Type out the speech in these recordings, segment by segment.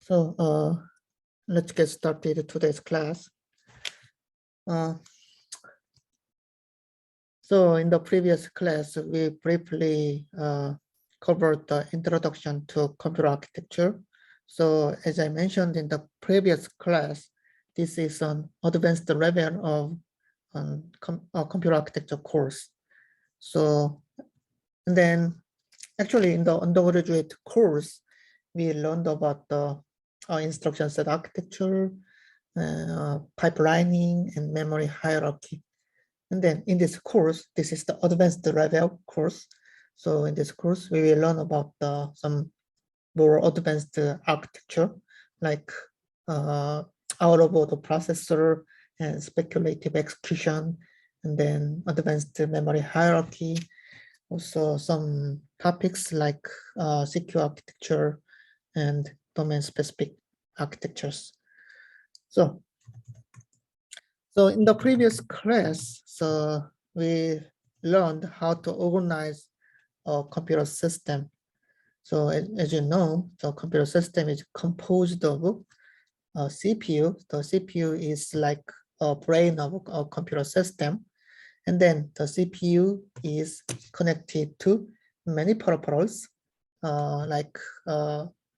So let's get started today's class. So in the previous class, we briefly covered the introduction to computer architecture. So as I mentioned in the previous class, this is an advanced level of computer architecture course. So, and then actually in the undergraduate course, we learned about the instruction set architecture, pipelining, and memory hierarchy. And then in this course, this is the advanced level course. So in this course, we will learn about some more advanced architecture, like out-of-order processor and speculative execution, and then advanced memory hierarchy. Also some topics like secure architecture and domain-specific architectures. So in the previous class, so we learned how to organize a computer system. So as you know, the computer system is composed of a CPU. The CPU is like a brain of a computer system. And then the CPU is connected to many peripherals, like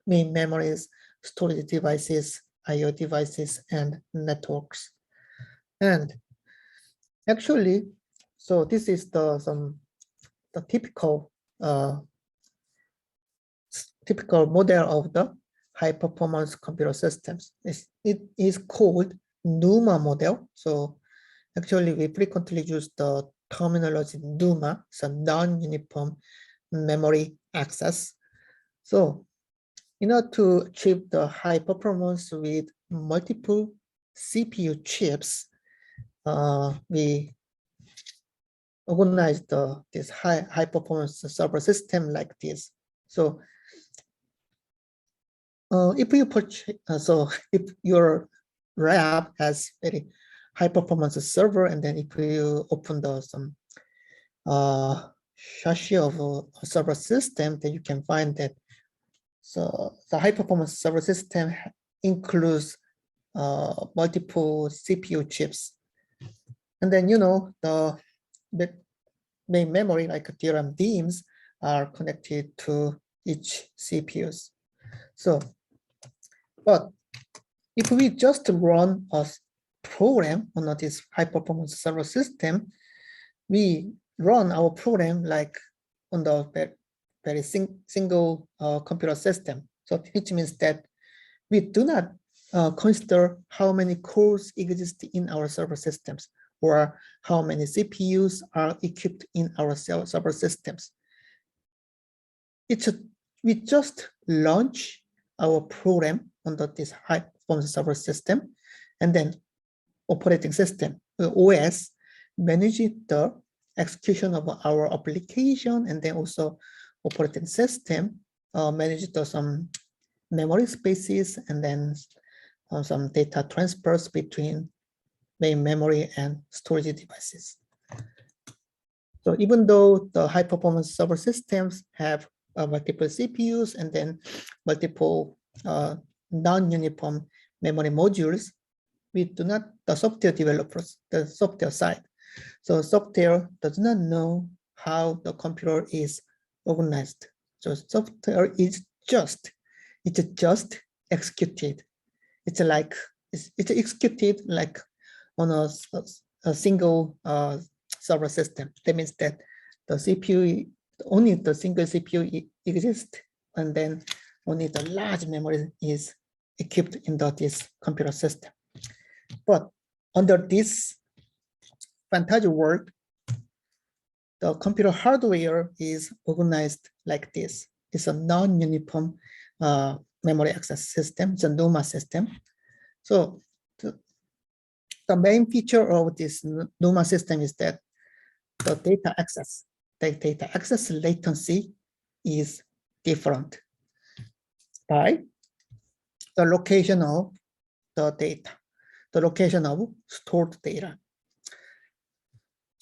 main memories, storage devices, I/O devices, and networks. And actually, so this is the typical model of the high performance computer systems. It is called NUMA model. So actually, we frequently use the terminology NUMA, so non-uniform memory access. So in order to achieve the high performance with multiple CPU chips, we organized this high performance server system like this. So if you purchase, if your lab has very high performance server, and then if you open some chassis of a server system, then you can find that so the high performance server system includes multiple CPU chips. And then, you know, the main memory like DRAM DIMMs are connected to each CPUs. So, but if we just run a program on this high performance server system, we run our program like on the very single computer system. So which means that we do not consider how many cores exist in our server systems or how many CPUs are equipped in our server systems. We just launch our program under this high performance server system, and then operating system, OS, manages the execution of our application, and then also operating system manages some memory spaces, and then some data transfers between main memory and storage devices. So even though the high performance server systems have multiple CPUs and then multiple non-uniform memory modules, we do not, the software developers, the software side. So software does not know how the computer is organized. So software is just executed. It's executed like on a single server system. That means that the CPU, only the single CPU exists, and then only the large memory is equipped in this computer system. But under this fantasy world, the computer hardware is organized like this. It's a non-uniform memory access system. It's a NUMA system. So the main feature of this NUMA system is that the data access latency is different by the location of the data, the location of stored data.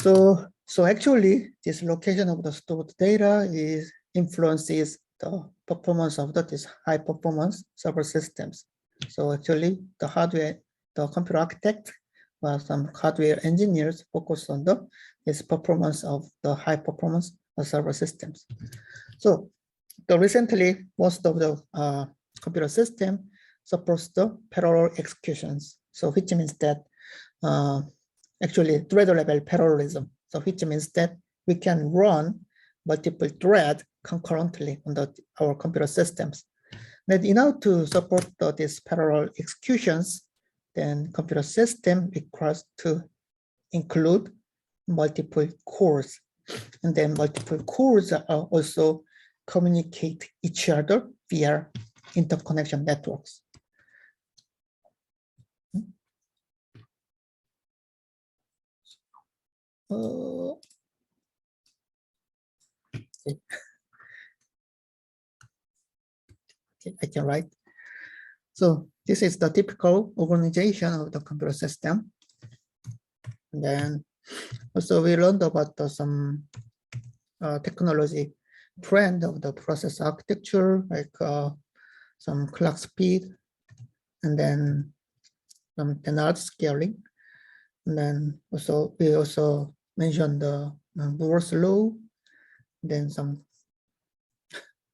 So actually, this location of the stored data influences the performance of this high performance server systems. So actually the hardware, the computer architect or some hardware engineers focus on this performance of the high performance server systems. So recently most of the computer system supports the parallel executions. So which means that actually thread level parallelism. So which means that we can run multiple threads concurrently on our computer systems. Then in order to support these parallel executions, then computer system requires to include multiple cores. And then multiple cores are also communicate each other via interconnection networks. Okay. Okay, I can write. So this is the typical organization of the computer system. And then also we learned about some technology trend of the process architecture, like some clock speed, and then some Dennard scaling. And then also we also mentioned the Moore's law, then some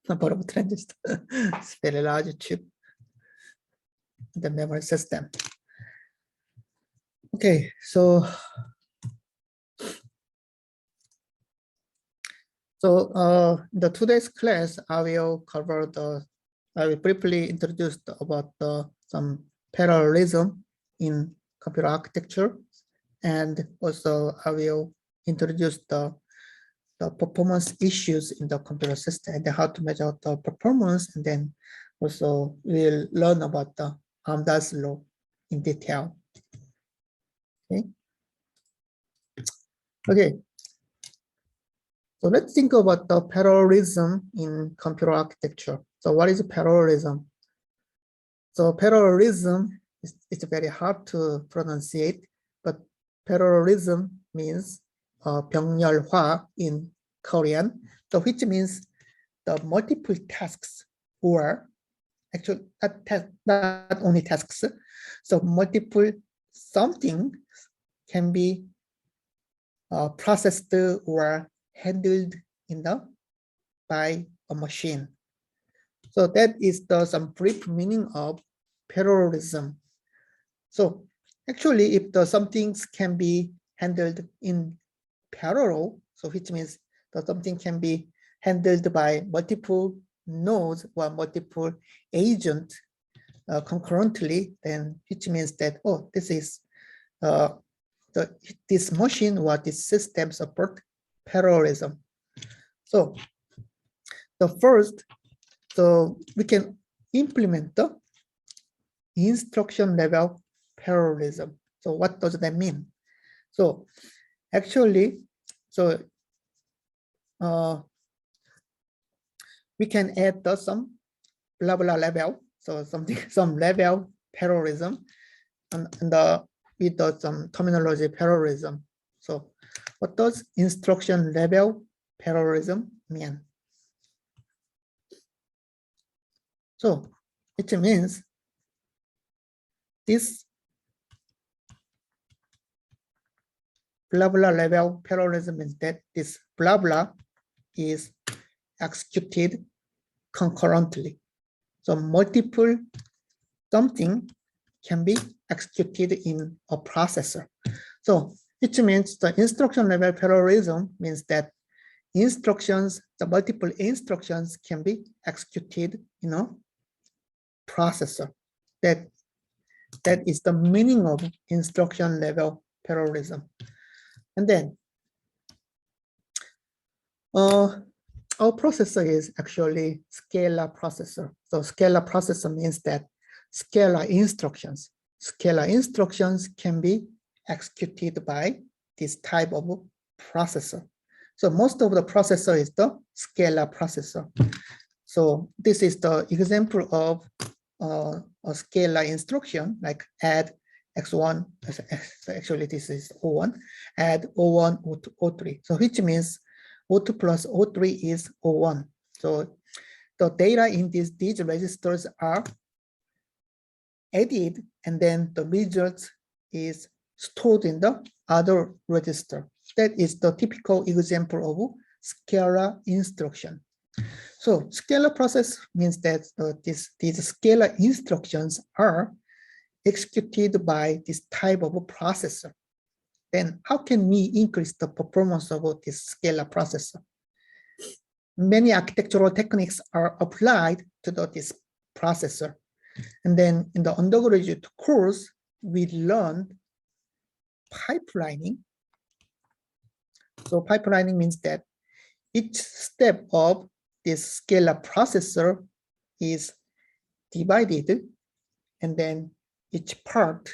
number of transistors, it's very large chip, the memory system. Okay, so the today's class, I will briefly introduce about some parallelism in computer architecture, and also I will introduce the performance issues in the computer system and how to measure the performance, and then also we'll learn about the Amdahl's law in detail. Okay. Okay. So let's think about the parallelism in computer architecture. So what is parallelism? So parallelism it's very hard to pronunciate, but parallelism means 병렬화 in Korean, so which means the multiple tasks, or actually not only tasks, so multiple something can be processed or handled by a machine. So that is some brief meaning of parallelism. So actually, if some things can be handled in parallel, so which means that something can be handled by multiple nodes or multiple agents concurrently, then which means that, oh, this is this machine or this system support parallelism. So the first, so we can implement the instruction level parallelism. So what does that mean? So actually, so we can add some blah blah level, so some level parallelism, and with some terminology parallelism. So what does instruction level parallelism mean? So it means this blah blah level parallelism means that this blah blah is executed concurrently. So multiple something can be executed in a processor. So it means the instruction level parallelism means that instructions, the multiple instructions can be executed in a processor. That is the meaning of instruction level parallelism. And then our processor is actually scalar processor. So scalar processor means that scalar instructions can be executed by this type of processor. So most of the processor is the scalar processor. So this is the example of a scalar instruction, like add x1, so actually this is O1, add O1, O2, O3. So which means O2 plus O3 is O1. So the data in these registers are added, and then the result is stored in the other register. That is the typical example of scalar instruction. So scalar process means that these scalar instructions are executed by this type of processor. Then how can we increase the performance of this scalar processor? Many architectural techniques are applied to this processor. And then in the undergraduate course, we learned pipelining. So pipelining means that each step of this scalar processor is divided, and then each part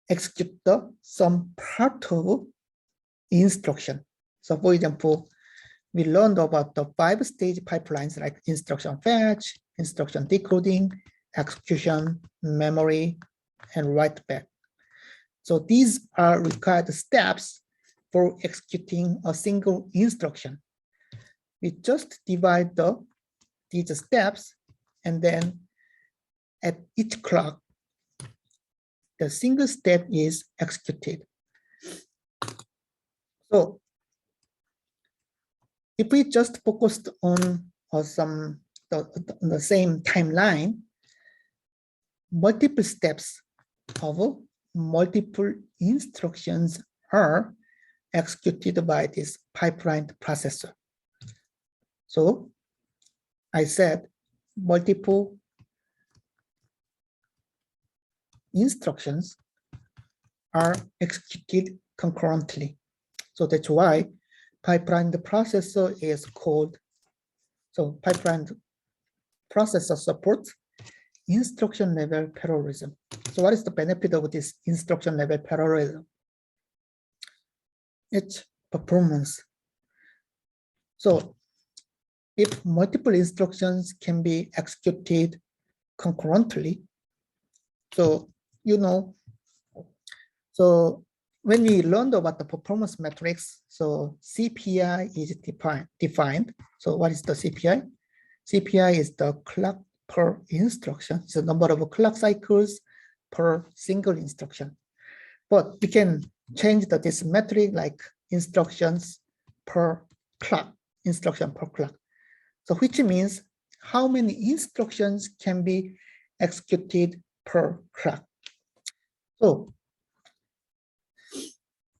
execute some part of instruction. So for example, we learned about the 5-stage pipelines like instruction fetch, instruction decoding, execution, memory, and write back. So these are required steps for executing a single instruction. We just divide these steps, and then at each clock, the single step is executed. So if we just focused on the same timeline, multiple steps of multiple instructions are executed by this pipeline processor. So I said multiple instructions are executed concurrently. So that's why pipeline processor is called, so pipeline processor supports instruction level parallelism. So what is the benefit of this instruction level parallelism? It's performance. So if multiple instructions can be executed concurrently, so so when we learned about the performance metrics, so CPI is defined. So what is the CPI? CPI is the clock per instruction. It's the number of clock cycles per single instruction. But we can change this metric like instructions per clock, instruction per clock. So which means how many instructions can be executed per clock. So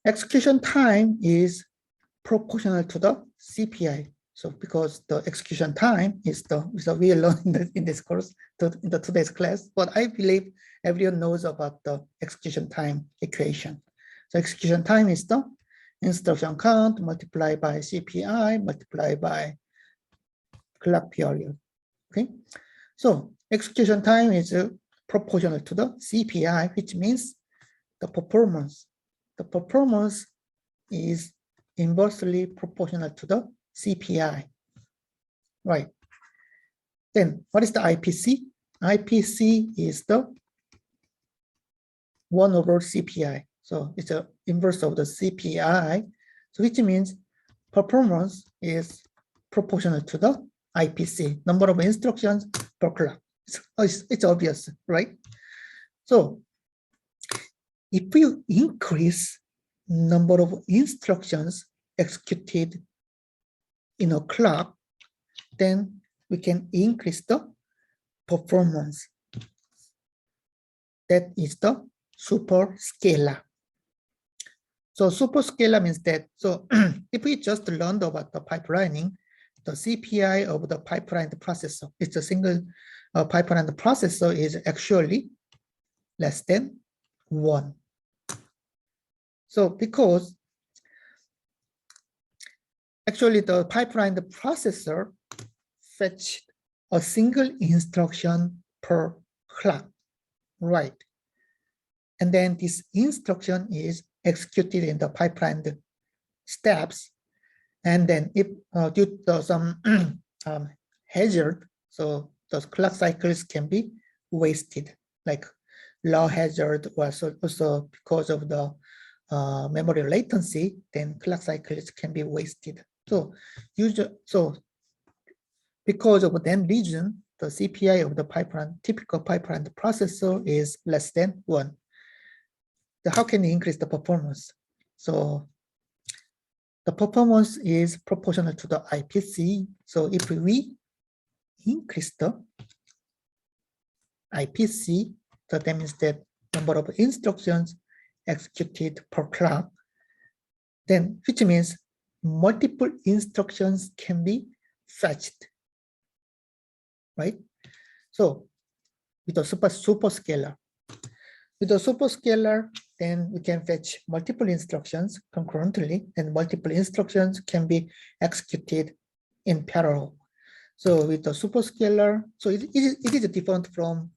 execution time is proportional to the CPI. So because the execution time is we learned in this course, in today's class, but I believe everyone knows about the execution time equation. So execution time is the instruction count multiplied by CPI multiplied by clock period. Okay, so execution time is proportional to the CPI, which means the performance is inversely proportional to the CPI, right? Then what is the IPC? IPC is the 1 over CPI. So it's the inverse of the CPI, so which means performance is proportional to the IPC, number of instructions per clock. It's obvious, right? So if we increase number of instructions executed in a clock, then we can increase the performance. That is the superscalar. So superscalar means that, so if we just learned about the pipelining, the CPI of the pipeline processor, it's a single pipeline processor is actually less than 1. So because actually the pipeline processor fetched a single instruction per clock, right? And then this instruction is executed in the pipeline steps. And then if due to some hazard, so those clock cycles can be wasted, like low hazard, also because of the memory latency, then clock cycles can be wasted. So because of that reason, the CPI of the pipeline, typical pipeline processor is less than 1. So how can you increase the performance? So the performance is proportional to the IPC. So if we increase the IPC, so that means that number of instructions executed per clock, then which means multiple instructions can be fetched, right? So with a superscalar, then we can fetch multiple instructions concurrently, and multiple instructions can be executed in parallel. So with the superscalar, so it is different from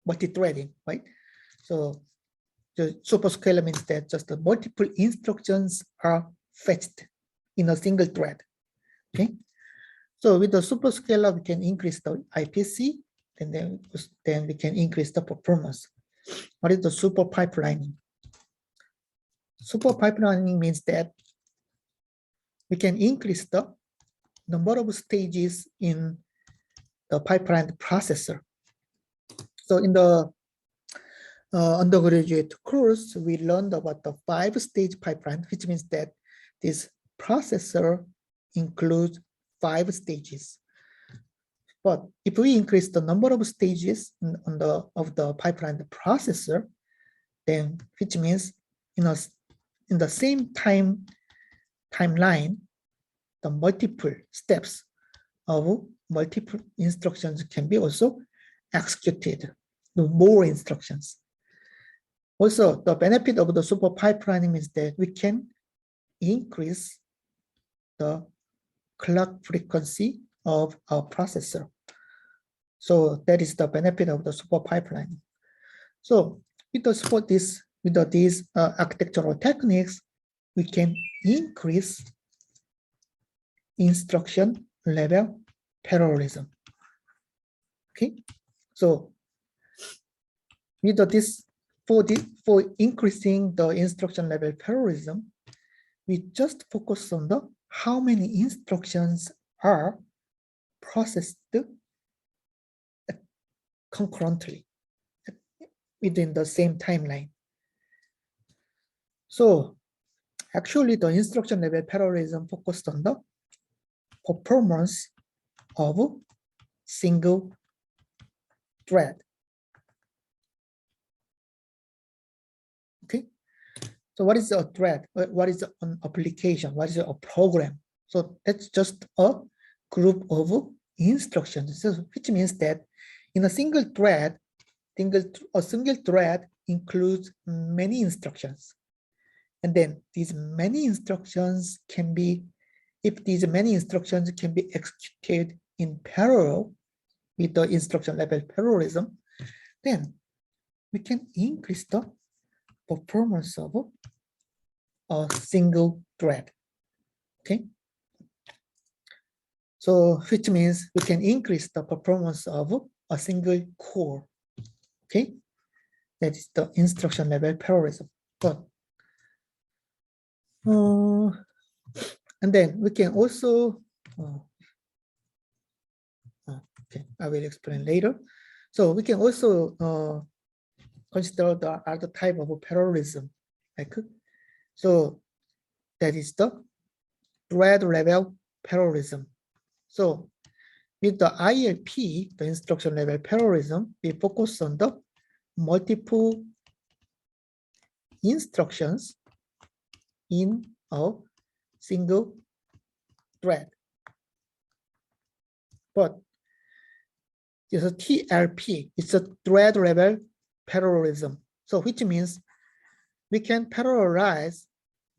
multi-threading, right? So the superscalar means that just the multiple instructions are fetched in a single thread. Okay. So with the superscalar, we can increase the IPC, and then we can increase the performance. What is the super pipelining? Super pipelining means that we can increase the number of stages in the pipeline processor. So in the undergraduate course, we learned about the 5-stage pipeline, which means that this processor includes 5 stages. But if we increase the number of stages of the pipeline processor, then which means in the same timeline, the multiple steps of multiple instructions can be also executed, the more instructions. Also, the benefit of the super pipelining is that we can increase the clock frequency of our processor. So that is the benefit of the super pipelining. So with these architectural techniques, we can increase instruction level parallelism. Okay, so with this for increasing the instruction level parallelism, we just focus on the how many instructions are processed concurrently within the same timeline. So actually the instruction level parallelism focused on the performance of single thread. Okay, so what is a thread? What is an application? What is a program? So that's just a group of instructions, which means that in a single thread, a single thread includes many instructions. And then these many instructions can be, if these many instructions can be executed in parallel with the instruction level parallelism, then we can increase the performance of a single thread. Okay. So which means we can increase the performance of a single core. Okay. That is the instruction level parallelism. But and then we can also okay, I will explain later. So we can also consider the other type of parallelism, like so that is the thread level parallelism. So with the ILP, the instruction level parallelism, we focus on the multiple instructions in a single thread. But there's a TLP, it's a thread level parallelism. So which means we can parallelize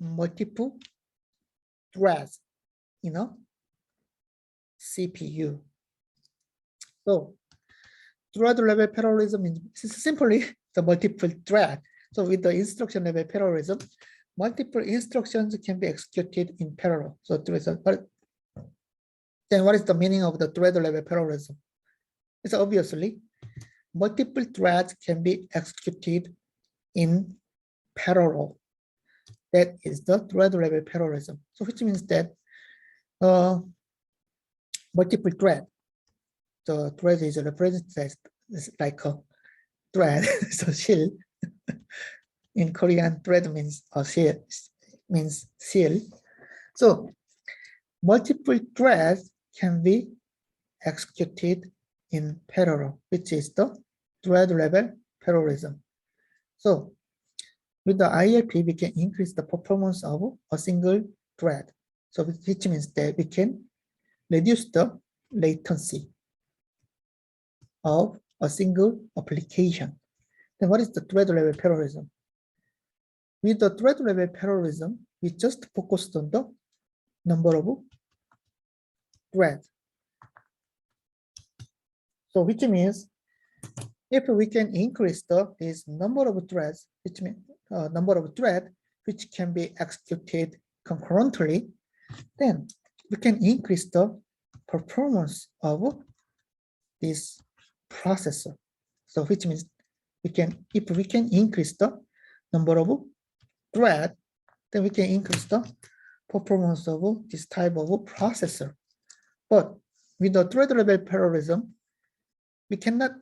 multiple threads in a CPU. So thread level parallelism is simply the multiple thread. So with the instruction level parallelism, multiple instructions can be executed in parallel. So then what is the meaning of the thread level parallelism? It's obviously multiple threads can be executed in parallel. That is the thread level parallelism. So which means that multiple thread. The thread is represented as like a thread, so shell. In Korean, thread means a shell, means shell. So multiple threads can be executed in parallel, which is the thread level parallelism. So with the ILP, we can increase the performance of a single thread. So which means that we can reduce the latency of a single application. Then what is the thread level parallelism? With the thread level parallelism, we just focused on the number of threads. So which means if we can increase this number of threads, which means number of threads which can be executed concurrently, then we can increase the performance of this processor. So which means if we can increase the number of threads, then we can increase the performance of this type of processor. But with the thread level parallelism, we cannot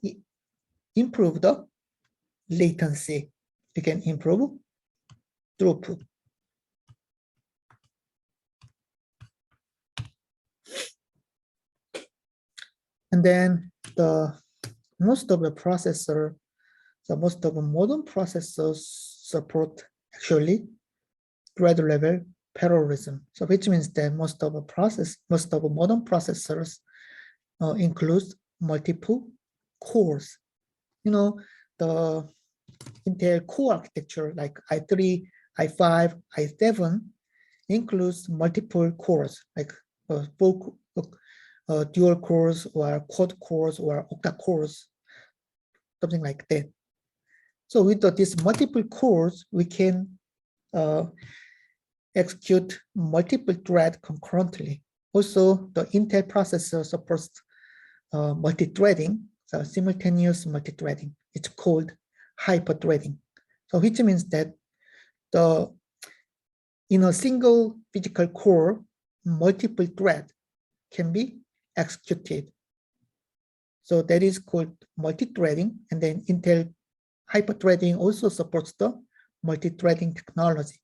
improve the latency. We can improve throughput. And then most of the processor, so most of the modern processors support actually thread level parallelism. So which means that most of the modern processors includes multiple cores. You know, the Intel core architecture like i3, i5, i7 includes multiple cores like dual cores or quad cores or octa cores, something like that. So with these multiple cores, we can execute multiple threads concurrently. Also, the Intel processor supports multi-threading, so simultaneous multi-threading. It's called hyper-threading. So which means that in a single physical core, multiple threads can be executed. So that is called multi-threading, and then Intel hyper-threading also supports the multi-threading technology.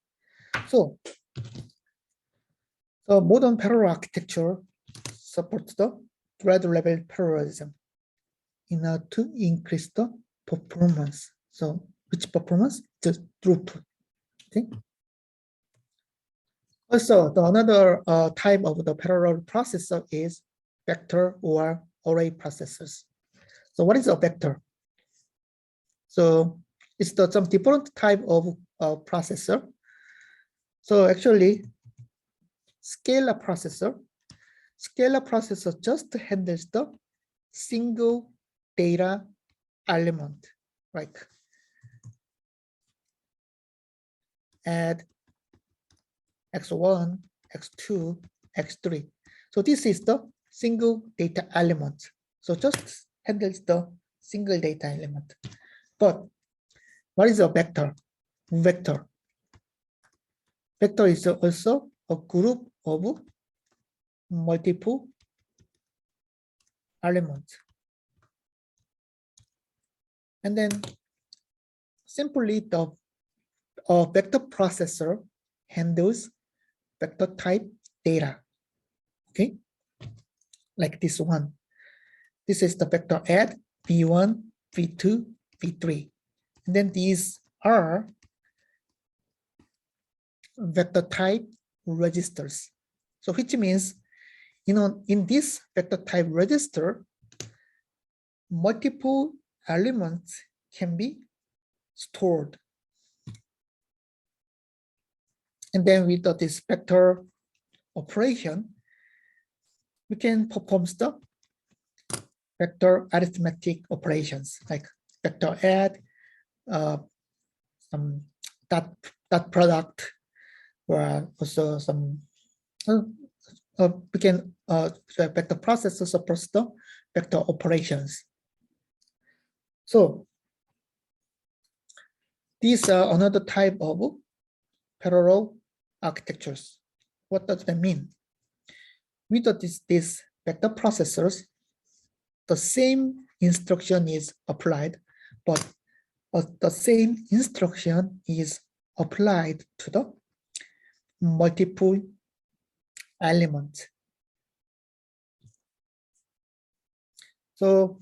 So modern parallel architecture supports the thread level parallelism in order to increase the performance. So which performance? The throughput. Okay. Also, another type of the parallel processor is vector or array processors. So what is a vector? So it's some different type of processor. So actually, Scalar processor just handles the single data element, like add x1, x2, x3. So this is the single data element. So just handles the single data element. But what is a vector? Vector is also a group of multiple elements. And then simply the vector processor handles vector type data. Okay, like this one. This is the vector add v1, v2, v3. And then these are vector type registers. So which means, in this vector type register, multiple elements can be stored. And then with this vector operation, we can perform the vector arithmetic operations like vector add, some dot product, or also some we can vector processor supports the vector operations. So these are another type of parallel architectures. What does that mean? With this vector processors, the same instruction is applied, but the same instruction is applied to the multiple elements. So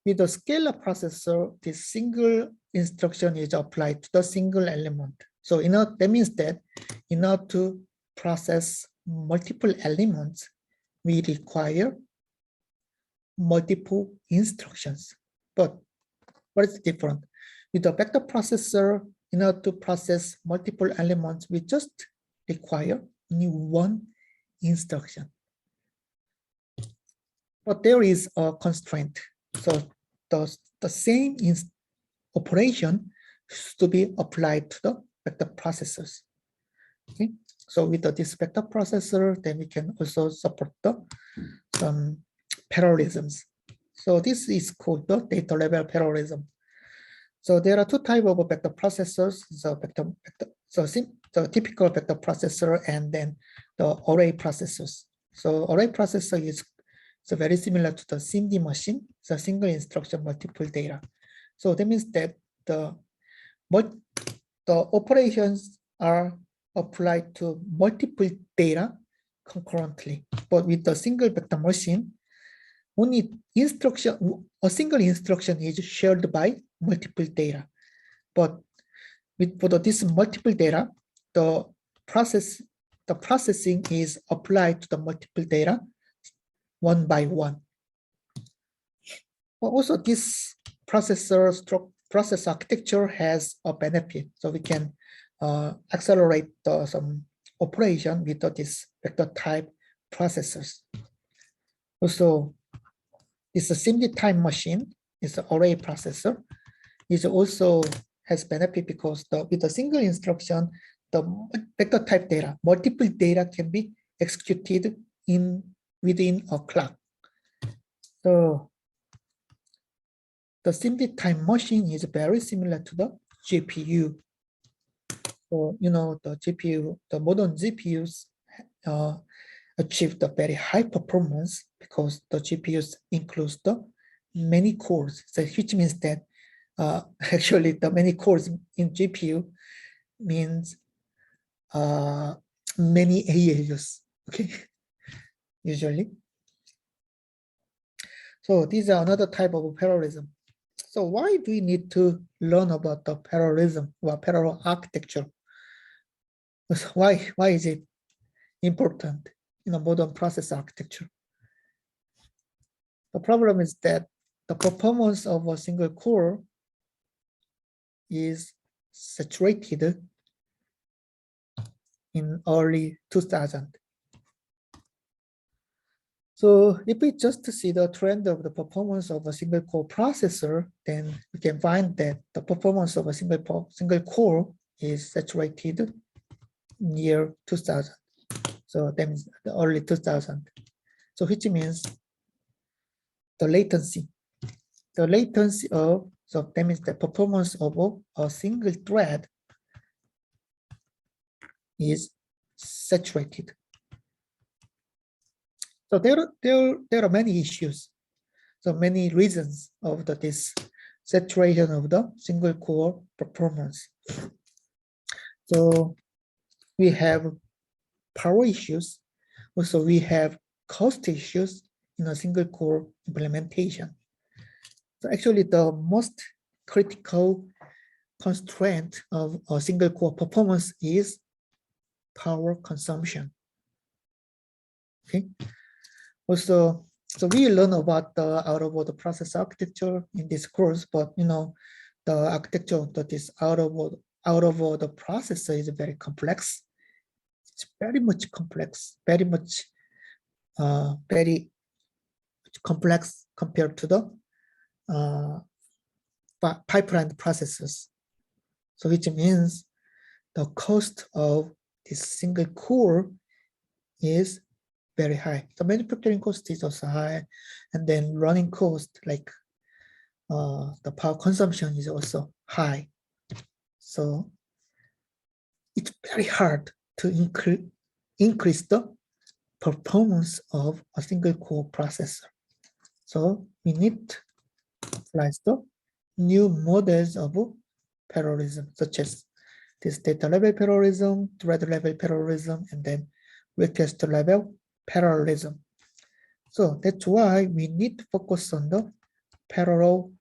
with the scalar processor, this single instruction is applied to the single element. So that means that in order to process multiple elements, we require multiple instructions. But what is different? With the vector processor, in order to process multiple elements, we just require only one instruction. But there is a constraint. So the same operation to be applied to the vector processors. Okay. So with this vector processor, then we can also support some parallelisms. So this is called the data level parallelism. So there are two types of vector processors. The typical vector processor and then the array processors. So array processor is very similar to the SIMD machine. It's a single instruction, multiple data. So that means that the operations are applied to multiple data concurrently. But with the single vector machine, only a single instruction is shared by multiple data. But for this multiple data, the processing is applied to the multiple data one by one. But also, this process architecture has a benefit. So we can accelerate some operation with this vector type processors. Also, this SIMD time machine is an array processor. It also has benefit because with a single instruction, the vector type data, multiple data can be executed within a clock. So the SIMD time machine is very similar to the GPU. So the GPU, the modern GPUs achieve the very high performance because the GPUs includes the many cores. So which means that actually the many cores in GPU means many ALUs. Okay, usually. So these are another type of parallelism. So why do we need to learn about the parallelism or parallel architecture? Why is it important in a modern process architecture? The problem is that the performance of a single core is saturated in early 2000. So if we just see the trend of the performance of a single core processor, then we can find that the performance of a single core is saturated near 2000. So that means the early 2000. So which means the latency of, so that means the performance of a single thread is saturated. So there are many issues, so many reasons of this saturation of the single core performance. So we have power issues. Also, we have cost issues in a single core implementation. So actually, the most critical constraint of a single core performance is power consumption. Okay. Also, so we learn about the out-of-order process architecture in this course, but the architecture of this out-of-order processor is very complex. It's very much complex, very complex compared to the pipeline processors. So which means the cost of this single core is very high. The manufacturing cost is also high, and then running cost, like the power consumption, is also high. So it's very hard to increase the performance of a single core processor. So we need to apply the new models of parallelism, such as this data level parallelism, thread level parallelism, and then request level parallelism. So that's why we need to focus on the parallel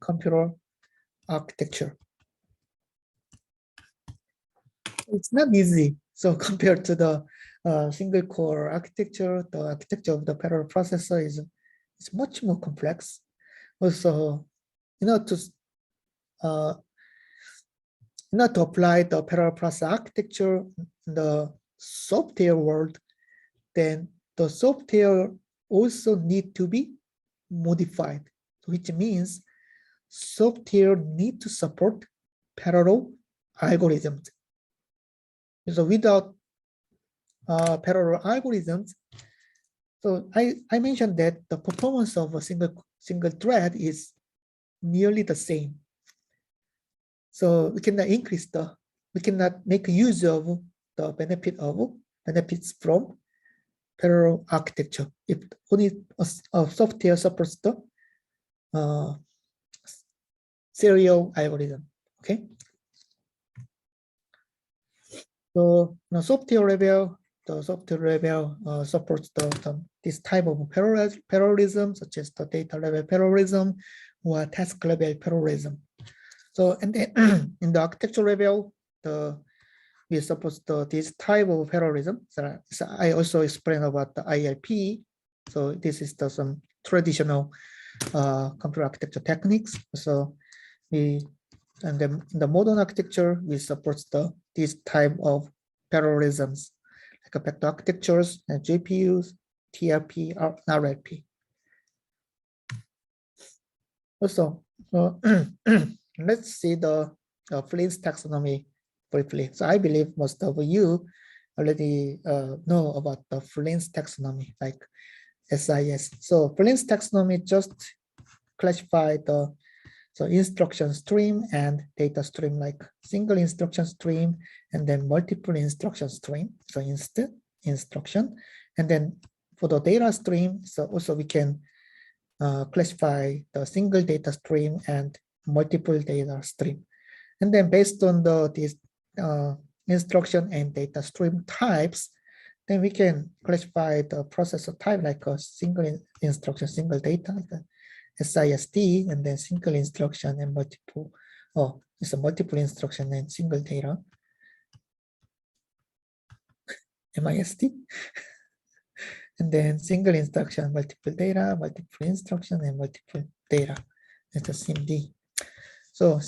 computer architecture. It's not easy. So compared to the single core architecture, the architecture of the parallel processor is much more complex. Also, to apply the parallel processor architecture in the software world, then the software also need to be modified, which means software need to support parallel algorithms. So without parallel algorithms, so I mentioned that the performance of a single thread is nearly the same. So we cannot make use of the benefits from parallel architecture if only a software supports the serial algorithm. Okay. So the software level supports this type of parallelism, such as the data level parallelism or task level parallelism. So, and then in the architecture level, we support this type of parallelism. So I also explained about the ILP. So this is some traditional computer architecture techniques. So and then in the modern architecture, we support this type of parallelisms, like vector architectures and GPUs, TRP, or RLP. Also, let's see the Flynn's taxonomy briefly. So I believe most of you already know about the Flynn's taxonomy, like SIS. So Flynn's taxonomy just classify the instruction stream and data stream, like single instruction stream and then multiple instruction stream. So instruction, and then for the data stream, so also we can classify the single data stream and multiple data stream. And then based on these instruction and data stream types, then we can classify the processor type like a single instruction, single data, SISD, and then single instruction and multiple, it's a multiple instruction and single data, MISD. And then single instruction, multiple data, multiple instruction, and multiple data. That's the SIMD. So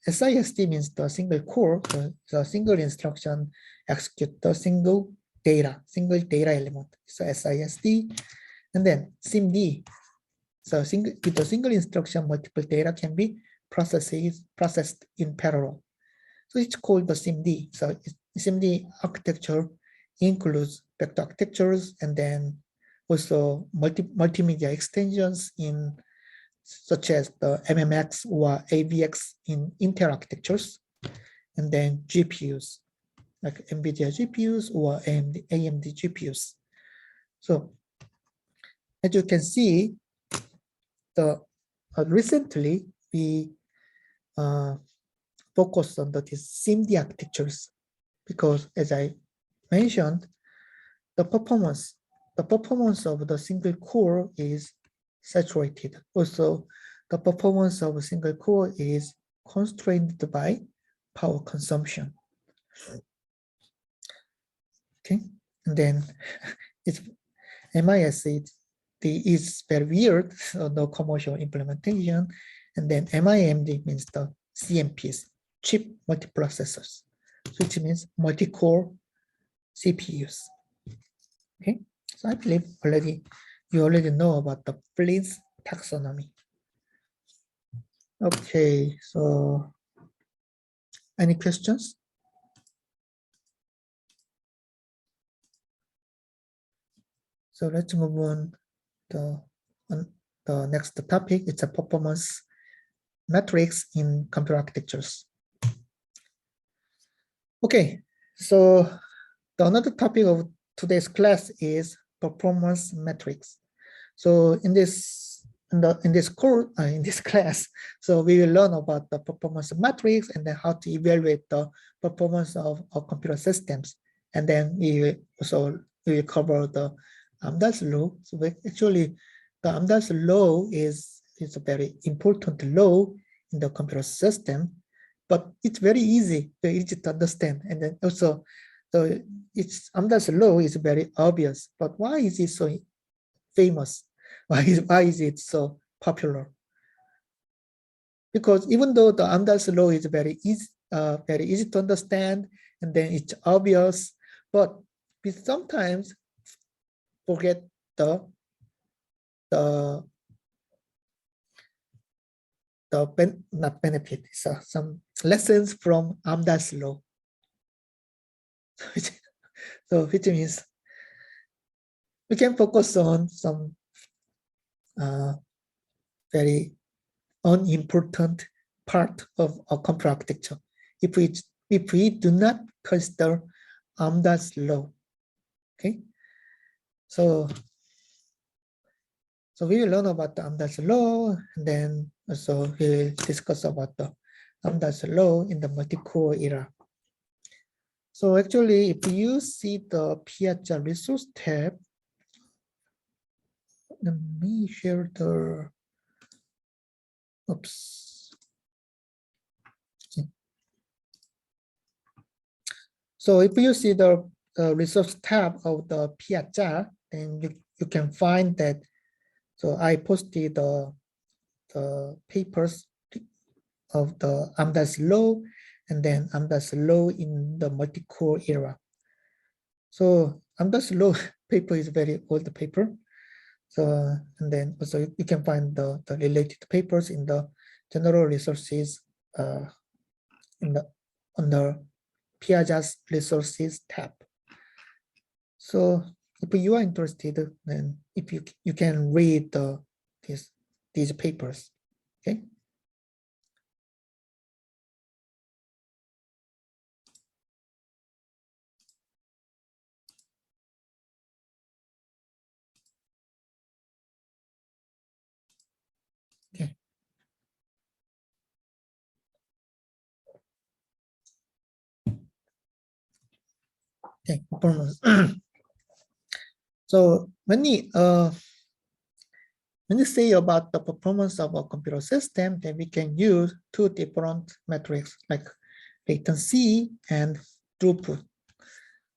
SISD means the single core, the single instruction execute the single data element. So SISD, and then SIMD. So with the single instruction, multiple data can be processed in parallel. So it's called the SIMD. So SIMD architecture includes vector architectures and then also multimedia extensions in such as the MMX or AVX in Intel architectures, and then GPUs like NVIDIA GPUs or AMD GPUs. So as you can see, recently we focused on these SIMD architectures because, as I mentioned, the performance of the single core is saturated. Also, the performance of a single core is constrained by power consumption. Okay, and then it's MISD is very weird, so no commercial implementation. And then MIMD means the CMPs, chip multiprocessors, which means multi-core CPUs. Okay, so I believe you already know about the Flynn's taxonomy. Okay, so any questions? So let's move on to the next topic. It's a performance metrics in computer architectures. Okay, so the another topic of today's class is performance metrics. So in this course, in this class, so we will learn about the performance metrics and then how to evaluate the performance of computer systems. And then we will cover the Amdahl's law. So actually, the Amdahl's law is a very important law in the computer system, but it's very easy to understand. And then also, so Amdahl's law is very obvious, but why is it so famous? Why is it so popular? Because even though the Amdahl's law is very easy to understand, and then it's obvious, but we sometimes forget not benefit, so some lessons from Amdahl's law. So which means we can focus on some very unimportant part of our computer architecture if we do not consider Amdahl's law. Okay, so we will learn about the Amdahl's law, and then also we will discuss about the Amdahl's law in the multi-core era. So actually, if you see the Piazza resource tab, let me share the, oops. Okay. So if you see the resource tab of the Piazza, then you can find that. So I posted the papers of the Amdahl's law, and then Amdahl's law in the multi-core era. So Amdahl's law paper is very old paper. So, and then also you can find the related papers in the general resources under Piazza's resources tab. So if you are interested, then if you can read these papers, okay? Okay. Okay, performance. So when you say about the performance of a computer system, then we can use two different metrics like latency and throughput.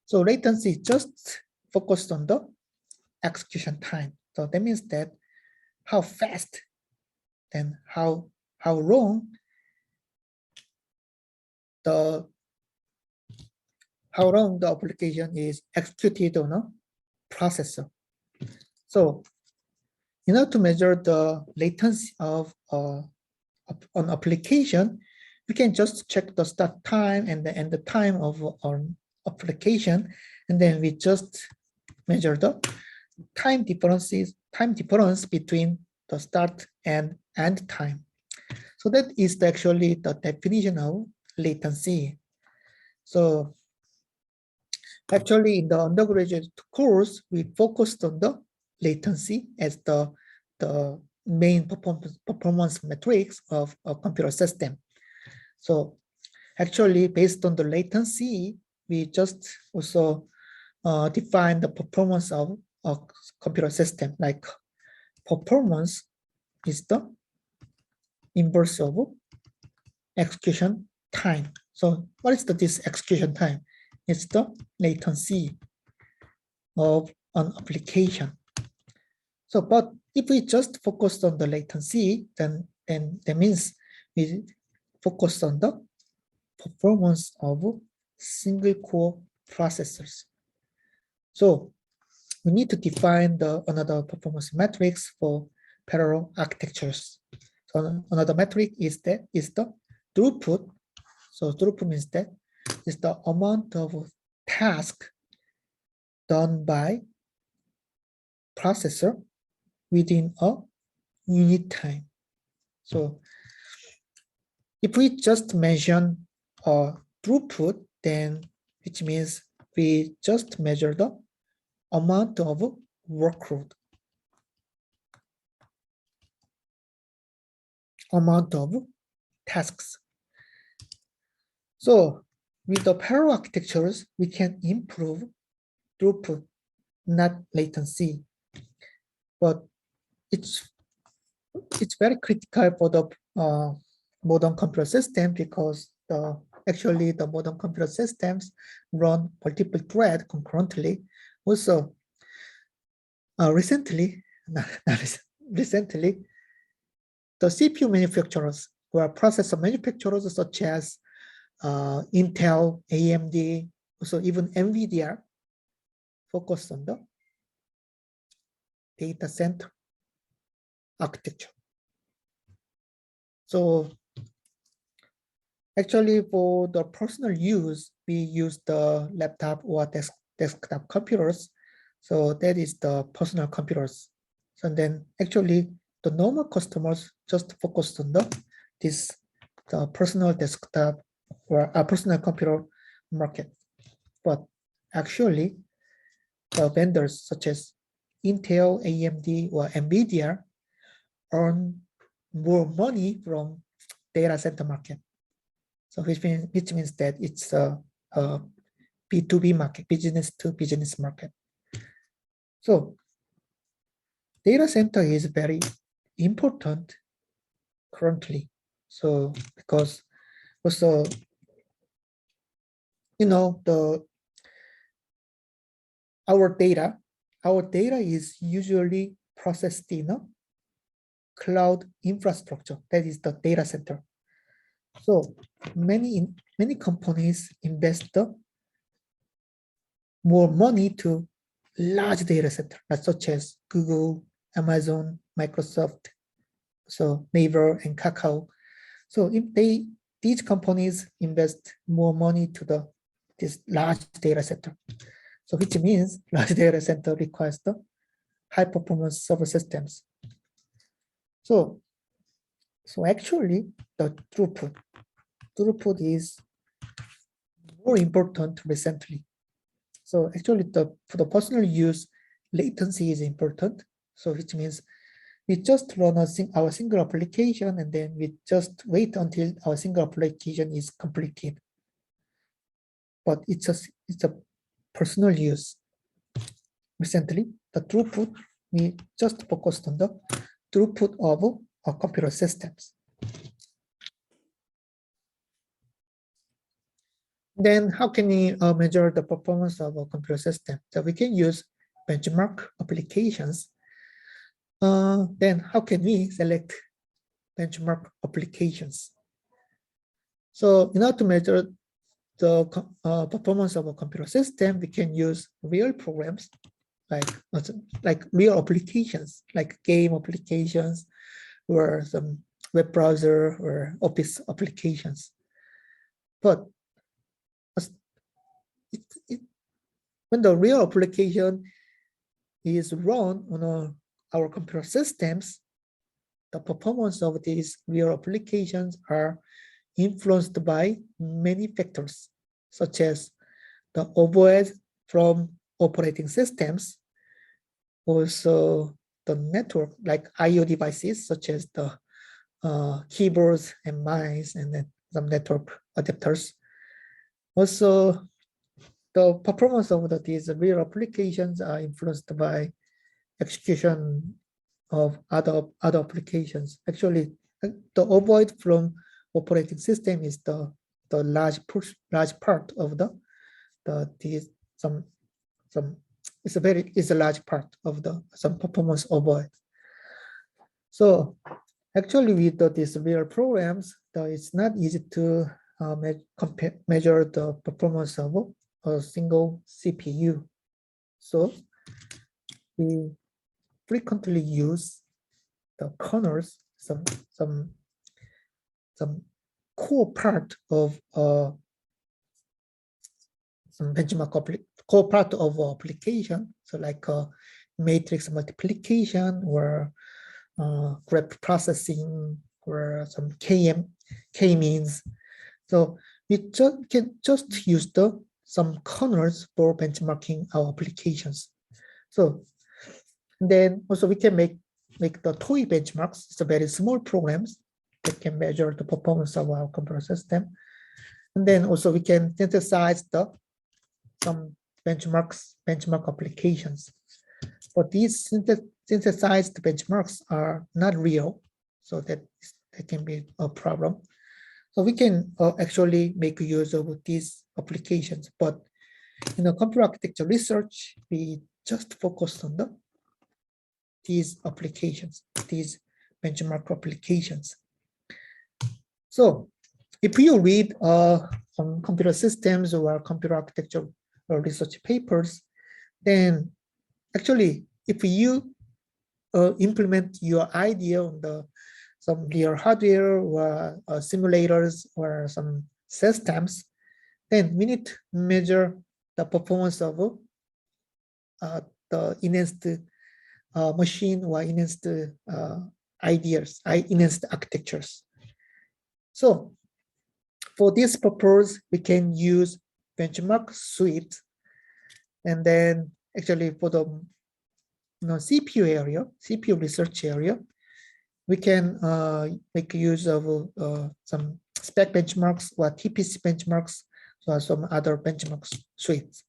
So latency just focused on the execution time. So that means that how fast and how long the application is executed on a processor. So in order to measure the latency of an application, we can just check the start time and the end time of our application, and then we just measure the time difference between the start and end time. So that is actually the definition of latency. So actually in the undergraduate course, we focused on the latency as the main performance metrics of a computer system. So actually based on the latency, we just also define the performance of a computer system, like performance is the inverse of execution time. So what is this execution time? It's the latency of an application. So, but if we just focus on the latency, then that means we focus on the performance of single core processors. So we need to define another performance metrics for parallel architectures. So another metric is the throughput. So throughput means that is the amount of task done by processor within a unit time. So if we just mention throughput, then which means we just measure the amount of workload, amount of tasks. So with the parallel architectures, we can improve throughput, not latency. But it's very critical for the modern computer system, because actually the modern computer systems run multiple threads concurrently. Also, recently, the CPU manufacturers or processor manufacturers such as Intel, AMD, also even NVIDIA focus on the data center architecture. So actually for the personal use, we use the laptop or desktop computers. So that is the personal computers. So then actually the normal customers just focused on the personal desktop or a personal computer market. But actually the vendors such as Intel, AMD, or NVIDIA earn more money from data center market. So which means that it's a B2B market, business to business market. So data center is very important currently. So because also, our data is usually processed in a cloud infrastructure, that is the data center. So many companies invest more money to large data center, such as Google, Amazon, Microsoft, so Naver and Kakao. So if these companies invest more money to this large data center, so which means large data center requires the high performance server systems. So actually the throughput is more important recently. So actually for the personal use, latency is important. So which means we just run our single application and then we just wait until our single application is completed. But it's a personal use. Recently, the throughput, we just focused on the throughput of our computer systems. Then how can we measure the performance of a computer system? So we can use benchmark applications. Then how can we select benchmark applications? So in order to measure the performance of a computer system, we can use real programs like real applications, like game applications or some web browser or office applications. But when the real application is run on our computer systems, the performance of these real applications are influenced by many factors, such as the overhead from operating systems, also the network, like I/O devices, such as the keyboards and mice, and then some network adapters. Also, the performance of these real applications are influenced by execution of other applications. Actually, the overhead from operating system is the large part of it's a large part of some performance overhead. So actually with these real programs, it's not easy to measure the performance of a single CPU. So we frequently use the kernels, some core part of some benchmark core part of application. So like matrix multiplication or graph processing or some k-means. So we can just use some kernels for benchmarking our applications. So then also we can make the toy benchmarks. It's a very small programs that can measure the performance of our computer system. And then also we can synthesize some benchmark applications. But these synthesized benchmarks are not real, so that can be a problem. So we can actually make use of these applications, but in the computer architecture research, we just focus on these applications, these benchmark applications. So if you read some computer systems or computer architecture or research papers, then actually if you implement your idea on some real hardware or simulators or some systems, then we need to measure the performance of the enhanced machine or enhanced ideas, enhanced architectures. So for this purpose, we can use benchmark suite. And then actually for the CPU area, CPU research area, we can make use of some spec benchmarks or Tpc benchmarks or some other benchmark suites.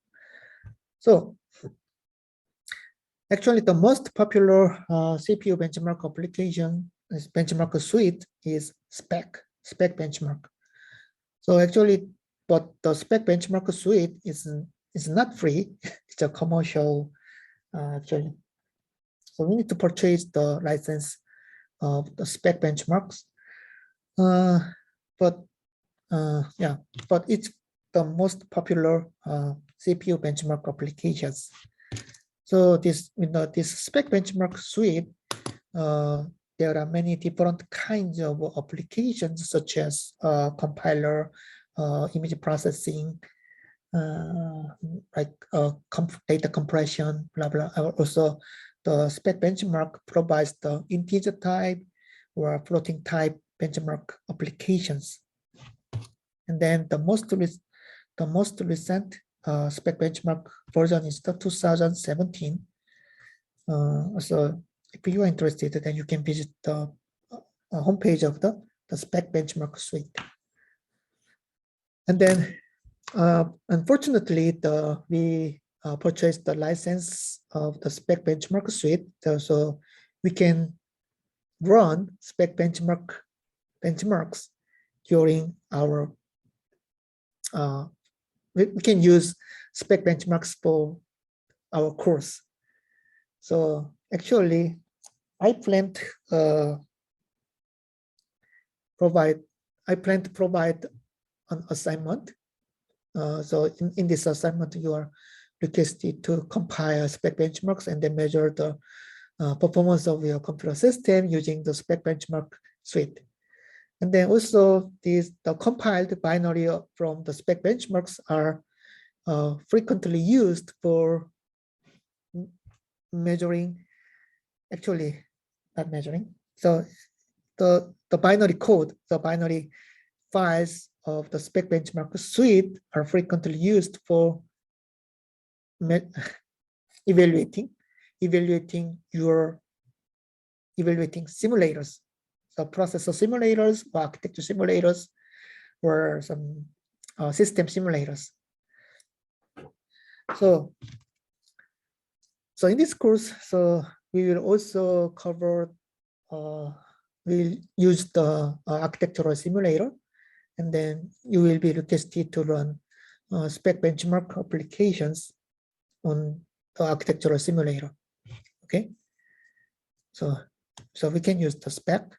So actually the most popular CPU benchmark application is benchmark suite is spec benchmark. So actually, but the spec benchmark suite is not free. It's a commercial actually. So we need to purchase the license of the spec benchmarks. But it's the most popular CPU benchmark applications. So this spec benchmark suite, there are many different kinds of applications such as compiler, image processing, like data compression, blah blah. Also, the spec benchmark provides the integer type or floating type benchmark applications. And then the most recent spec benchmark version is the 2017. So if you are interested, then you can visit the homepage of the spec benchmark suite. And then unfortunately, we purchased the license of the spec benchmark suite, so we can run spec benchmarks during our we can use spec benchmarks for our course. So actually, I plan to provide an assignment. So in this assignment, you are requested to compile spec benchmarks and then measure the performance of your computer system using the spec benchmark suite. And then also the compiled binary from the spec benchmarks are frequently used for measuring, actually not measuring. So the binary code, the binary files of the spec benchmark suite are frequently used for evaluating simulators. So processor simulators or architecture simulators or some system simulators. So in this course, so we will also cover, we'll use the architectural simulator, and then you will be requested to run spec benchmark applications on the architectural simulator. Okay, so we can use the spec.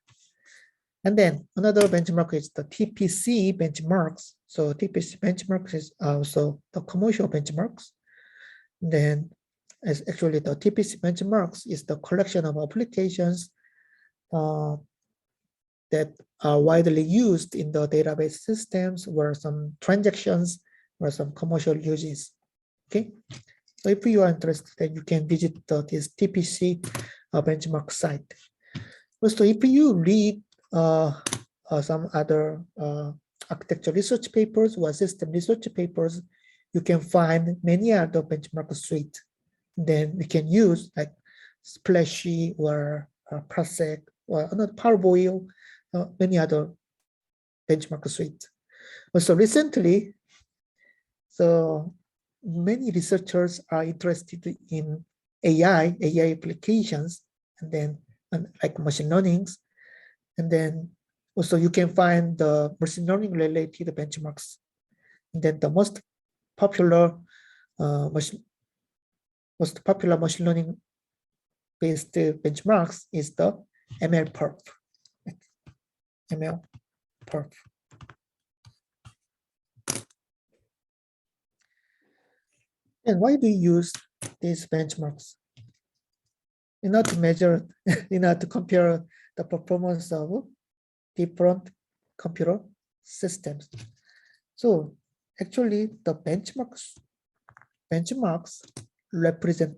And then another benchmark is the Tpc benchmarks. So Tpc benchmarks is also the commercial benchmarks. And then as actually the Tpc benchmarks is the collection of applications that are widely used in the database systems where some transactions or some commercial uses. Okay, so if you are interested, then you can visit this Tpc benchmark site. Also, if you read some other architecture research papers or system research papers, you can find many other benchmark suites. Then we can use like Splashy or Parsec or another Parboil, many other benchmark suites. Also recently, so many researchers are interested in AI applications, and then like machine learnings, and then also you can find the machine learning related benchmarks. And then the most popular machine learning based benchmarks is the MLPerf. MLPerf. And why do you use these benchmarks? In order to measure, in order to compare the performance of different computer systems. So actually the benchmarks represent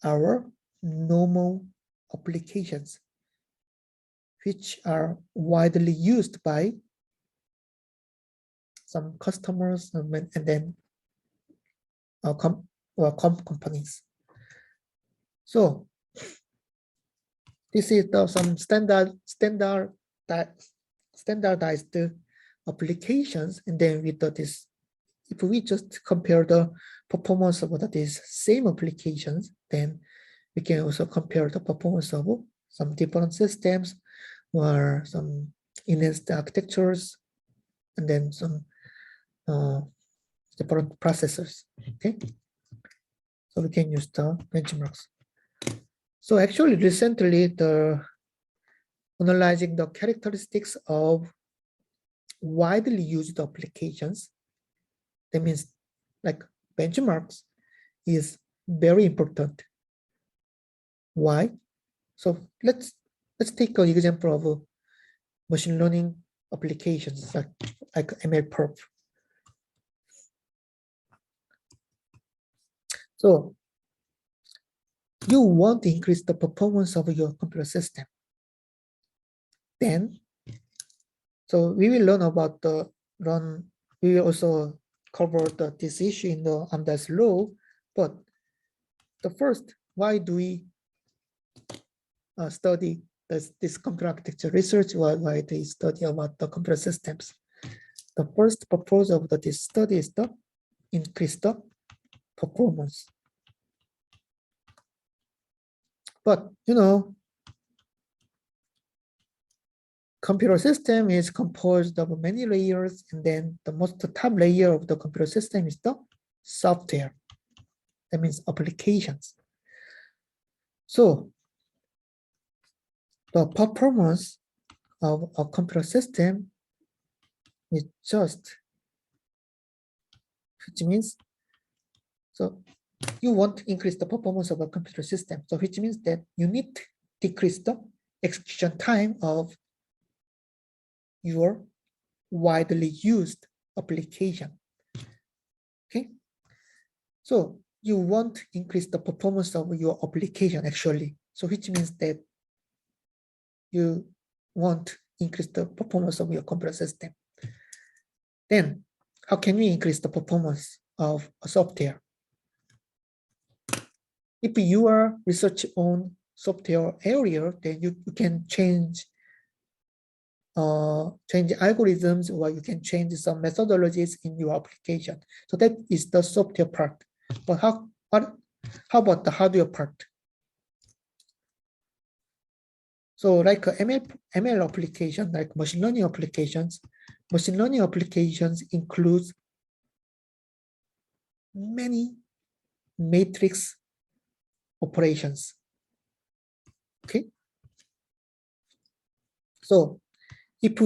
our normal applications, which are widely used by some customers and then companies. So this is some standardized applications, and then with this, if we just compare the performance of these same applications, then we can also compare the performance of some different systems or some enhanced architectures, and then some different processors. Okay, so we can use the benchmarks. So actually recently, the analyzing the characteristics of widely used applications, that means like benchmarks, is very important. Why? So let's take an example of machine learning applications like MLPerf. So you want to increase the performance of your computer system. Then, so we will learn about we will also cover this issue in the Amdahl's law. But the first, why do we study this computer architecture research? Why they study about the computer systems? The first purpose of this study is to increase the performance. But you know, computer system is composed of many layers, and then the most top layer of the computer system is the software. That means applications. So the performance of a computer system is just, which means, so you want to increase the performance of a computer system. So which means that you need to decrease the execution time of your widely used application. Okay, so you want to increase the performance of your application actually. So which means that you want to increase the performance of your computer system. Then how can we increase the performance of a software? If you are research on software area, then you can change algorithms, or you can change some methodologies in your application. So that is the software part. But how about the hardware part? So like ML application, like machine learning applications includes many matrix operations. Okay. So if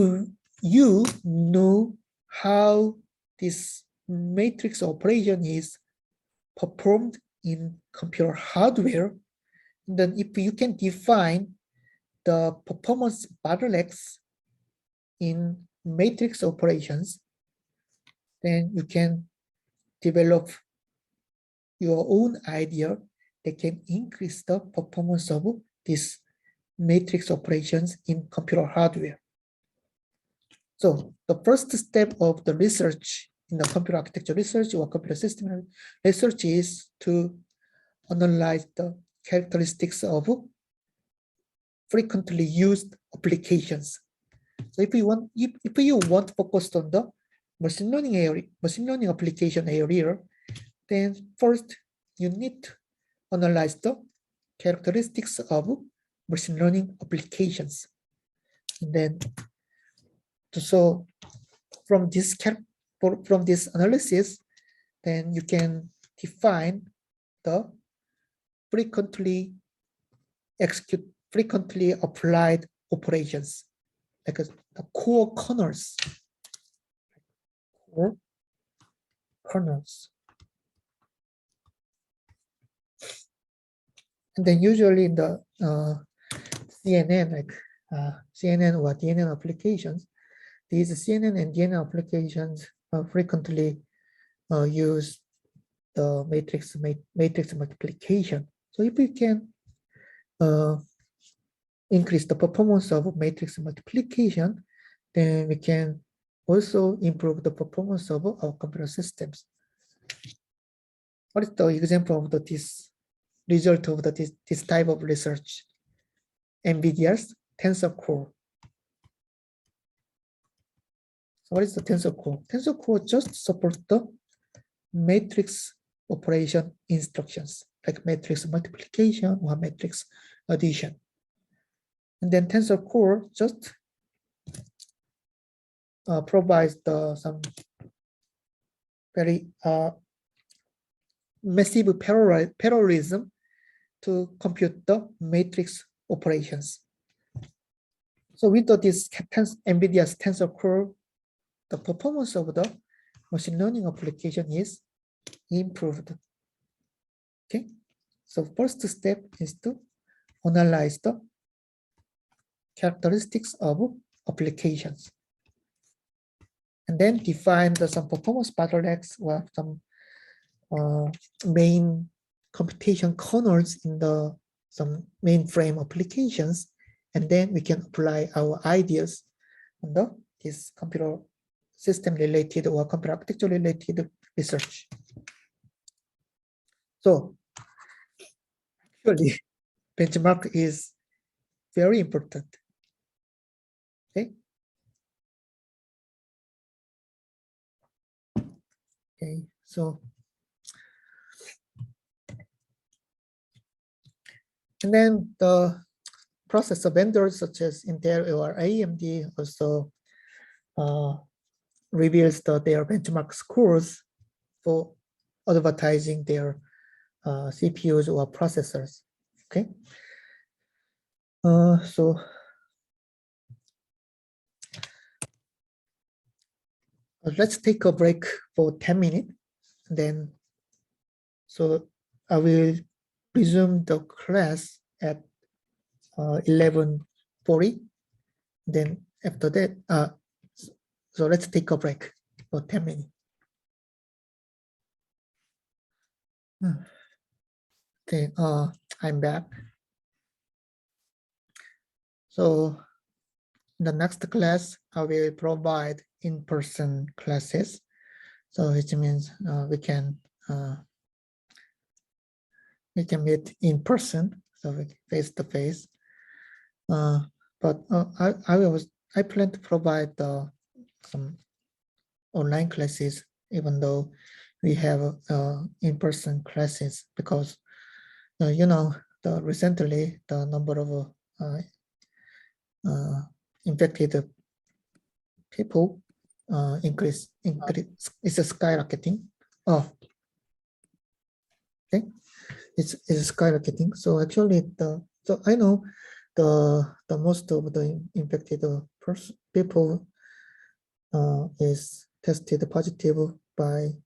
you know how this matrix operation is performed in computer hardware, then if you can define the performance bottlenecks in matrix operations, then you can develop your own idea that can increase the performance of these matrix operations in computer hardware. So the first step of the research in the computer architecture research or computer system research is to analyze the characteristics of frequently used applications. So if you want to focus on the machine learning application area, then first you need to analyze the characteristics of machine learning applications. And then, so from this analysis, then you can define the frequently applied operations, like the core kernels. And then usually in the CNN, like CNN or DNN applications, these CNN and DNN applications frequently use the matrix multiplication. So if we can increase the performance of matrix multiplication, then we can also improve the performance of our computer systems. What is the example of this result of this type of research? NVIDIA's Tensor Core. So what is the Tensor Core? Tensor Core just supports the matrix operation instructions, like matrix multiplication or matrix addition. And then Tensor Core just provides some very massive parallelism to compute the matrix operations. So with this NVIDIA's Tensor Core, the performance of the machine learning application is improved. Okay, so first step is to analyze the characteristics of applications, and then define some performance bottlenecks or some main computation kernels in some mainframe applications, and then we can apply our ideas on this computer system related or computer architecture related research. So actually, benchmark is very important. Okay. Okay, so and then the processor vendors such as Intel or AMD also reveals their benchmark scores for advertising their CPUs or processors. Okay. So let's take a break for 10 minutes. Then, so I will resume the class at 11:40. Then after that, so let's take a break for 10 minutes. Okay, I'm back. So in the next class, I will provide in-person classes. So which means we can in person, so face to face. But I plan to provide some online classes, even though we have in-person classes, because you know, recently the number of infected people increase is skyrocketing. Oh, okay, it's skyrocketing. So actually, so I know the most of the infected people is tested positive by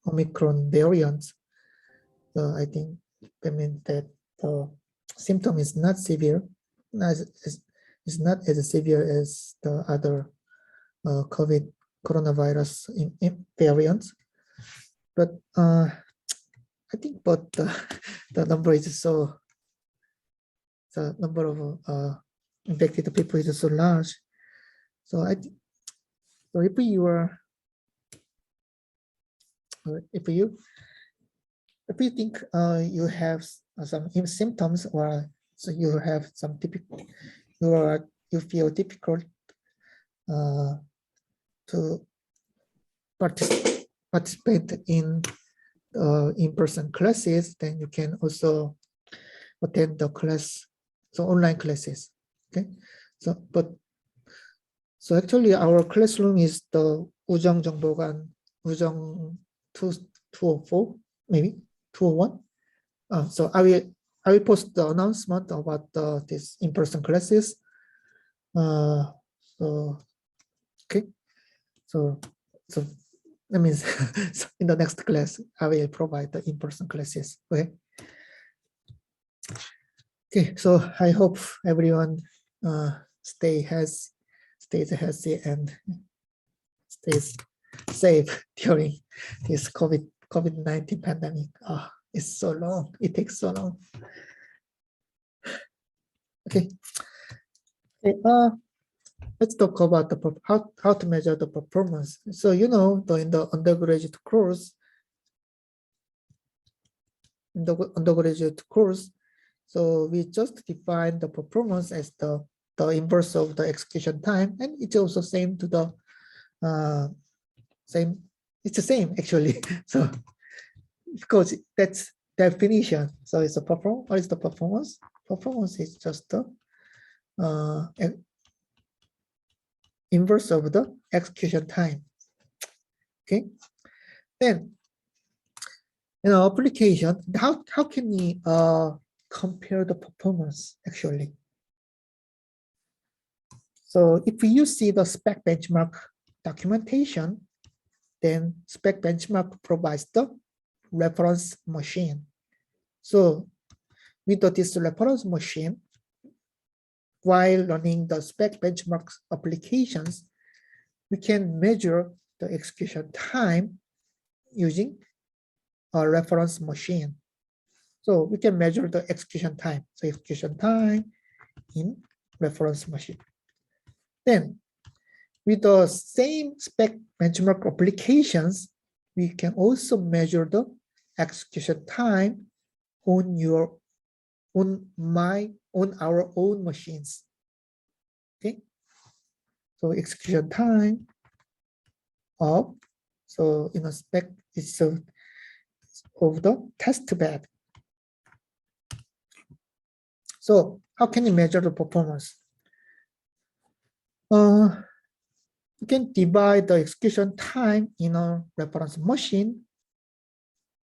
Omicron variants. So I think that means that the symptom is not severe, is not as severe as the other coronavirus variants. But I think, but the number is so, the number of infected people is so large. So I think, so if you if you think you have some symptoms, or so you have some typical, you feel difficult to participate in in-person classes, then you can also attend the class, so online classes. Okay, so actually our classroom is the 우정 정보관 우정 204, maybe 201. So I will post the announcement about this in-person classes. So okay, so that means so in the next class I will provide the in-person classes. Okay, so I hope everyone stays healthy and stays safe during this COVID-19 pandemic. It's so long. It takes so long. Okay. Let's talk about the how to measure the performance. So in the undergraduate course, so we just define the performance as the inverse of the execution time, and it's also same to the same. It's the same actually. So because that's definition. So it's a performance. What is the performance? Performance is just the inverse of the execution time. Okay. Then application. How can we compare the performance actually? So if you see the spec benchmark documentation, then spec benchmark provides the reference machine. So with this reference machine, while running the spec benchmark applications, we can measure the execution time using a reference machine. So we can measure the execution time. So execution time in reference machine. Then with the same spec benchmark applications, we can also measure the execution time on our own machines. Okay. So execution time of, so in a spec is of the test bed. So how can you measure the performance? You can divide the execution time in a reference machine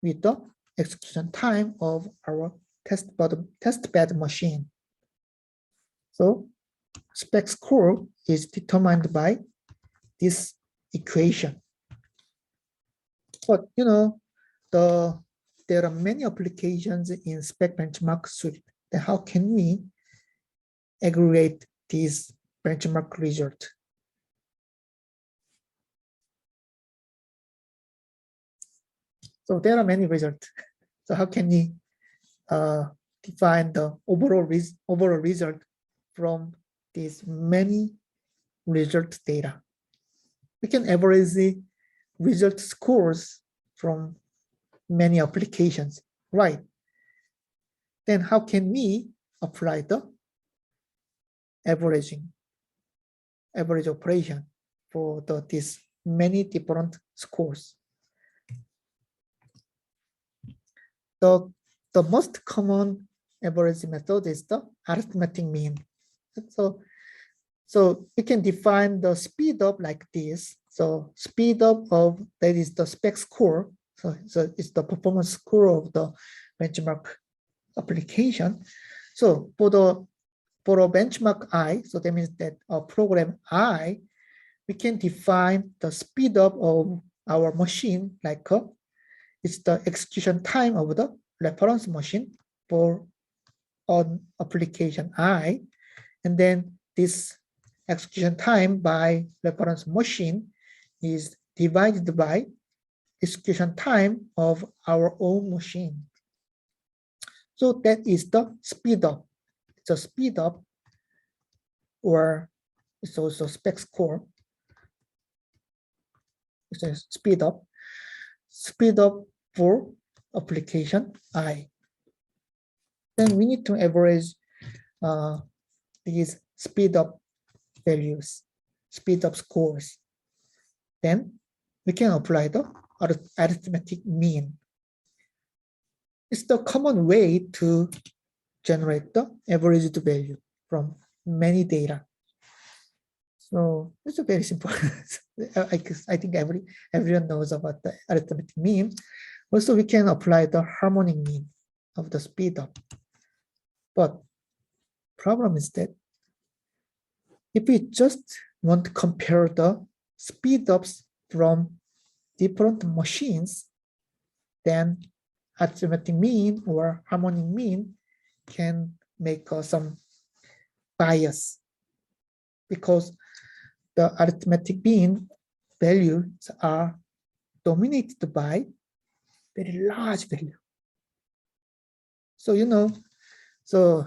with the execution time of our test bed machine. So spec score is determined by this equation. But there are many applications in spec benchmark suite. Then how can we aggregate these benchmark result? So there are many results. So how can we define the overall result from these many result data? We can average the result scores from many applications, right? Then how can we apply the average operation for these many different scores? The most common average method is the arithmetic mean. So we can define the speed up like this. So speed up of, that is the spec score. So it's the performance score of the benchmark application. So for a benchmark I, so that means that a program I, we can define the speed up of our machine like it's the execution time of the reference machine for an application I, and then this execution time by reference machine is divided by execution time of our own machine. So that is the speed up. It's a speed up, or it's also spec score. It's a speed up for application I. Then we need to average these speed up values, speed up scores. Then we can apply the arithmetic mean. It's the common way to generate the averaged value from many data. So it's a very simple. I think everyone knows about the arithmetic mean. Also, we can apply the harmonic mean of the speed up. But problem is that if we just want to compare the speed ups from different machines, then arithmetic mean or harmonic mean can make some bias, because the arithmetic mean values are dominated by very large value. So so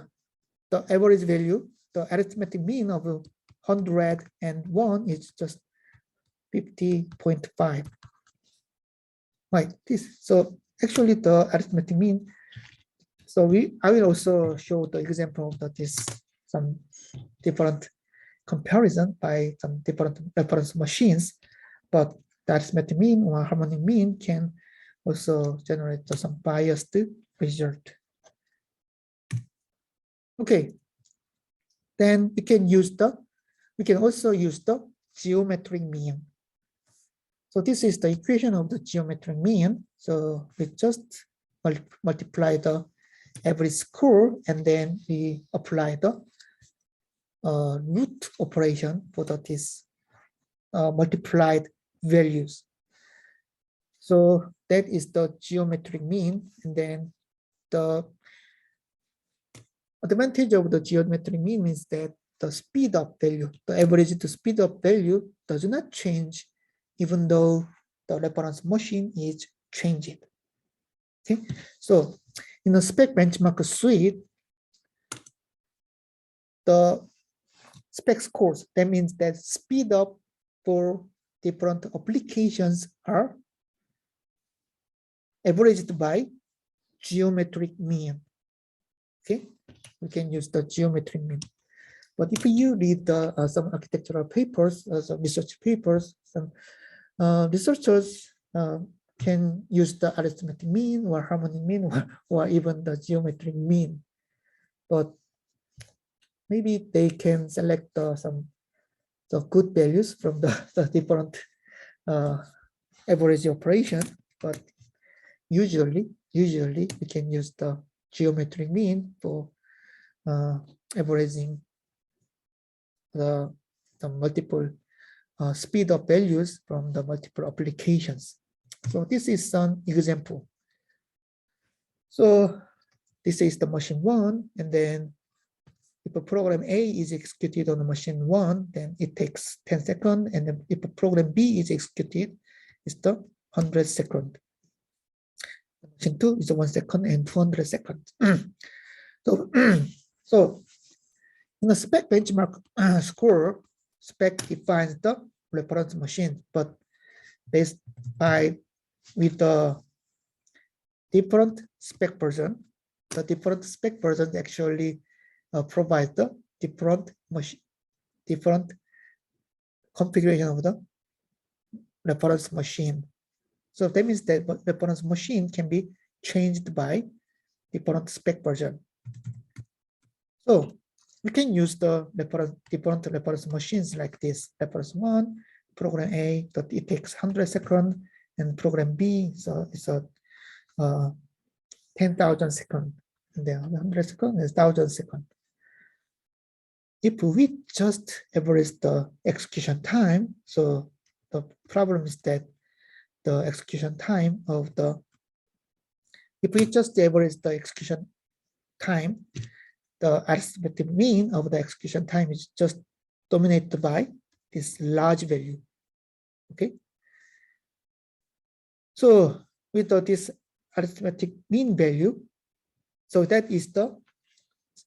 the average value, the arithmetic mean of 101 is just 50.5. Right. So actually the arithmetic mean. So I will also show the example of some different comparison by some different reference machines, but the arithmetic mean or harmonic mean can also generate some biased result. Okay, then we can also use the geometric mean. So this is the equation of the geometric mean. So we just multiply the average score, and then we apply the root operation for this multiplied values. So that is the geometric mean. And then the advantage of the geometric mean is that the speed up value, the average to speed up value does not change even though the reference machine is changing. Okay, so in the spec benchmark suite, the spec scores, that means that speed up for different applications are averaged by geometric mean. Okay, we can use the geometric mean. But if you read some architectural papers, some research papers, some researchers can use the arithmetic mean or harmonic mean or even the geometric mean. But maybe they can select some good values from the different average operation. But usually we can use the geometric mean for averaging the multiple speed up values from the multiple applications. So this is an example. So this is the machine 1, and then if a program A is executed on the machine 1, then it takes 10 seconds, and then if a program B is executed, it's the 100 seconds. Machine 2 is 1 second and 200 seconds. So in the spec benchmark score, spec defines the reference machine, but with the different spec version, the different spec versions actually provide the different configuration of the reference machine. So that means that reference machine can be changed by different spec version. So we can use the different reference machines like this. Reference 1, program A, that it takes 100 seconds, and program B, so it's a 10,000 seconds, and then 100 seconds is 1,000 seconds. If we just average the execution time, so the problem is that the execution time of if we just average the execution time, the arithmetic mean of the execution time is just dominated by this large value. Okay. So with this arithmetic mean value, so that is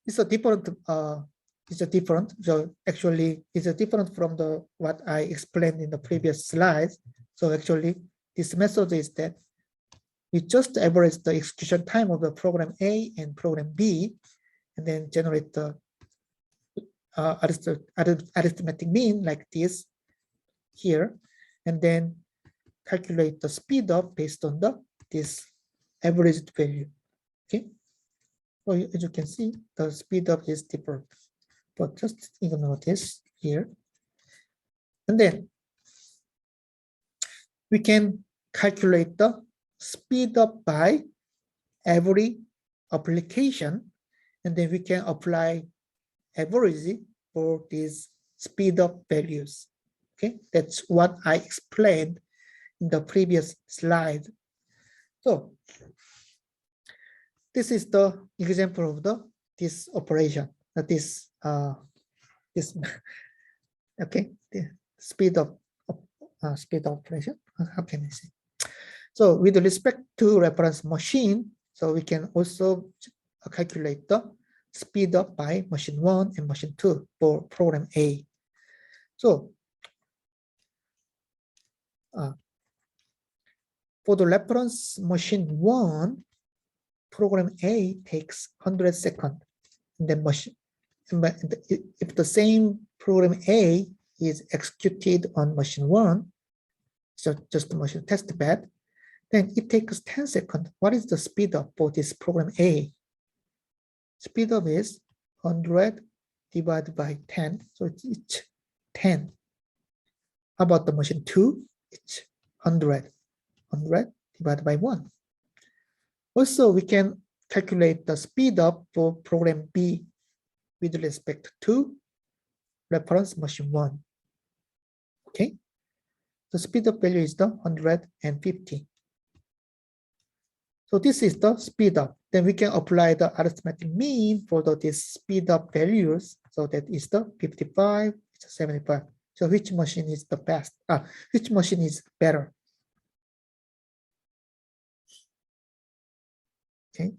it's different. So actually it's different from what I explained in the previous slides. So actually this method is that we just average the execution time of the program A and program B, and then generate the arithmetic mean like this here, and then calculate the speed up based on this averaged value. Okay, so as you can see, the speed up is different, but just ignore this here. And then we can calculate the speed up by every application, and then we can apply average for these speed up values. Okay, that's what I explained in the previous slide. So this is the example of this operation, this okay, the speed up operation. How can I say? So with respect to reference machine, so we can also calculate the speed up by machine 1 and machine 2 for program A. So for the reference machine 1, program A takes 100 seconds. And then if the same program A is executed on machine 1, so just the machine test bed, then it takes 10 seconds. What is the speed up for this program A? Speed up is 100 divided by 10, so it's 10. How about the machine 2? It's 100 divided by 1. Also, we can calculate the speed up for program B with respect to reference machine 1. Okay, the speed up value is the 150. So this is the speed up. Then we can apply the arithmetic mean for this speed up values. So that is the 55, it's 75. So which machine is the best? Which machine is better? Okay.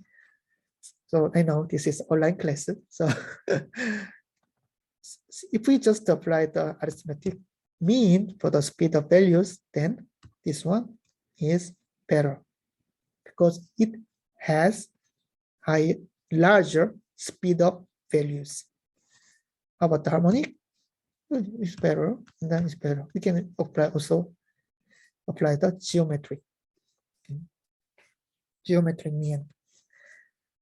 So I know this is online class. So if we just apply the arithmetic mean for the speed up values, then this one is better because it has larger speed up values. How about the harmonic? It's better, and then it's better. We can also apply the geometry mean.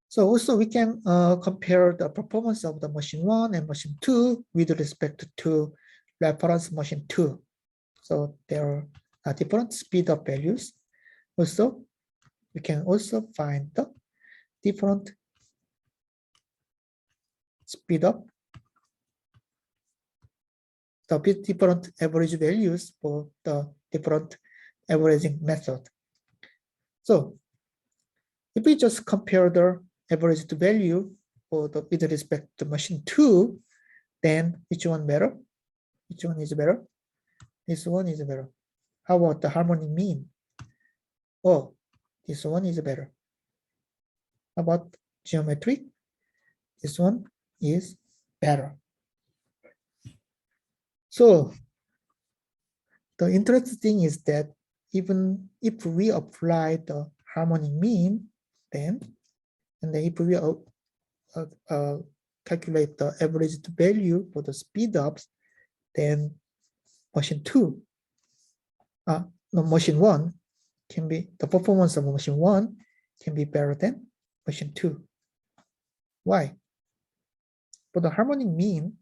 So also we can compare the performance of the machine 1 and machine 2 with respect to reference machine 2. So there are different speed up values. Also, we can also find the different speed up, the different average values for the different averaging method. So if we just compare the average value for with respect to machine 2, then which one better? Which one is better? This one is better. How about the harmonic mean? Oh, this one is better. How about geometry? This one is better. So the interesting thing is that even if we apply the harmonic mean, then if we calculate the average value for the speed ups, then machine 1 can be, the performance of machine 1 can be better than machine 2. Why? For the harmonic mean,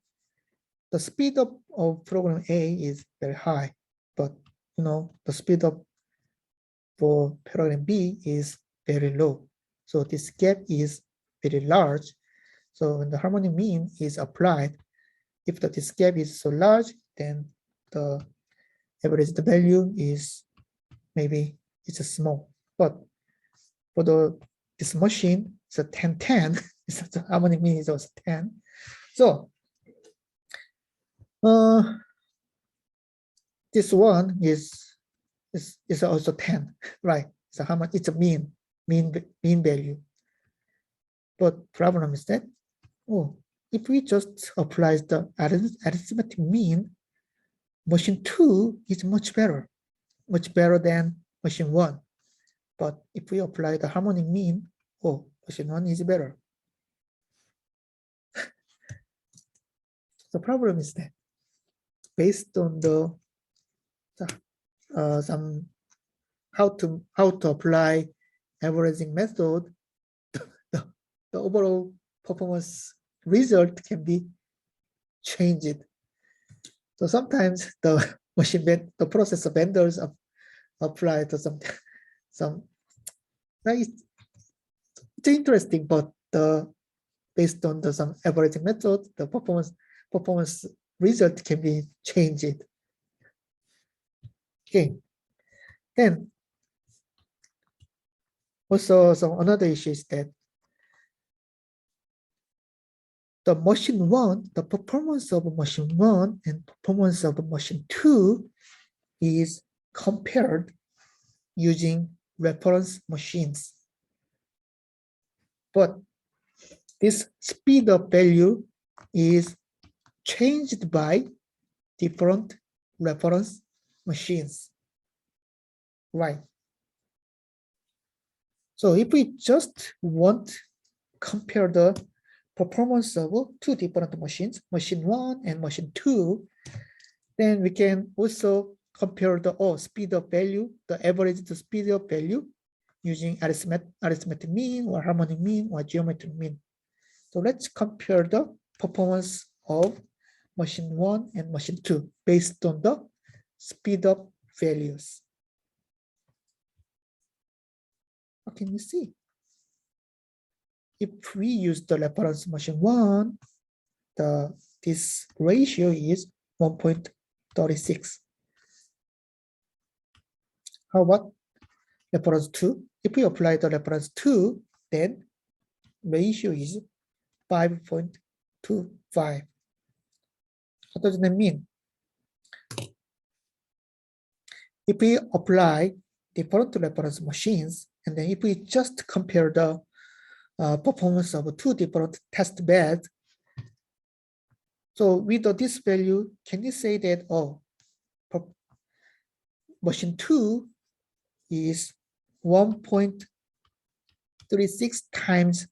the speed up of program A is very high, but the speed up for program B is very low. So this gap is very large. So when the harmonic mean is applied, if this gap is so large, then the average value is maybe it's small. But for this machine, it's a 10-10. The harmonic mean is also 10. So this one is also 10, right? So how much? It's a mean value. But problem is that, if we just apply the arithmetic mean, machine 2 is much better than machine 1. But if we apply the harmonic mean, oh, machine 1 is better. The problem is that based on the some how to apply averaging method, the overall performance result can be changed. So sometimes the the processor vendors apply to some it's interesting, but based on some averaging method, the performance result can be changed. Okay. Then also another issue is that the machine 1, the performance of machine 1 and performance of machine 2 is compared using reference machines. But this speed up value is changed by different reference machines. Right. So if we just want to compare the performance of two different machines, machine 1 and machine 2, then we can also compare the speed up value, the average the speed up value using arithmetic mean or harmonic mean or geometric mean. So let's compare the performance of machine 1 and machine 2 based on the speed up values. What can you see? If we use the reference machine 1, this ratio is 1.36. How about reference 2? If we apply the reference 2, then ratio is 5.25. What does that mean? If we apply different reference machines, and then if we just compare the performance of two different test beds, so with this value, can you say that machine 2 is 1.36 times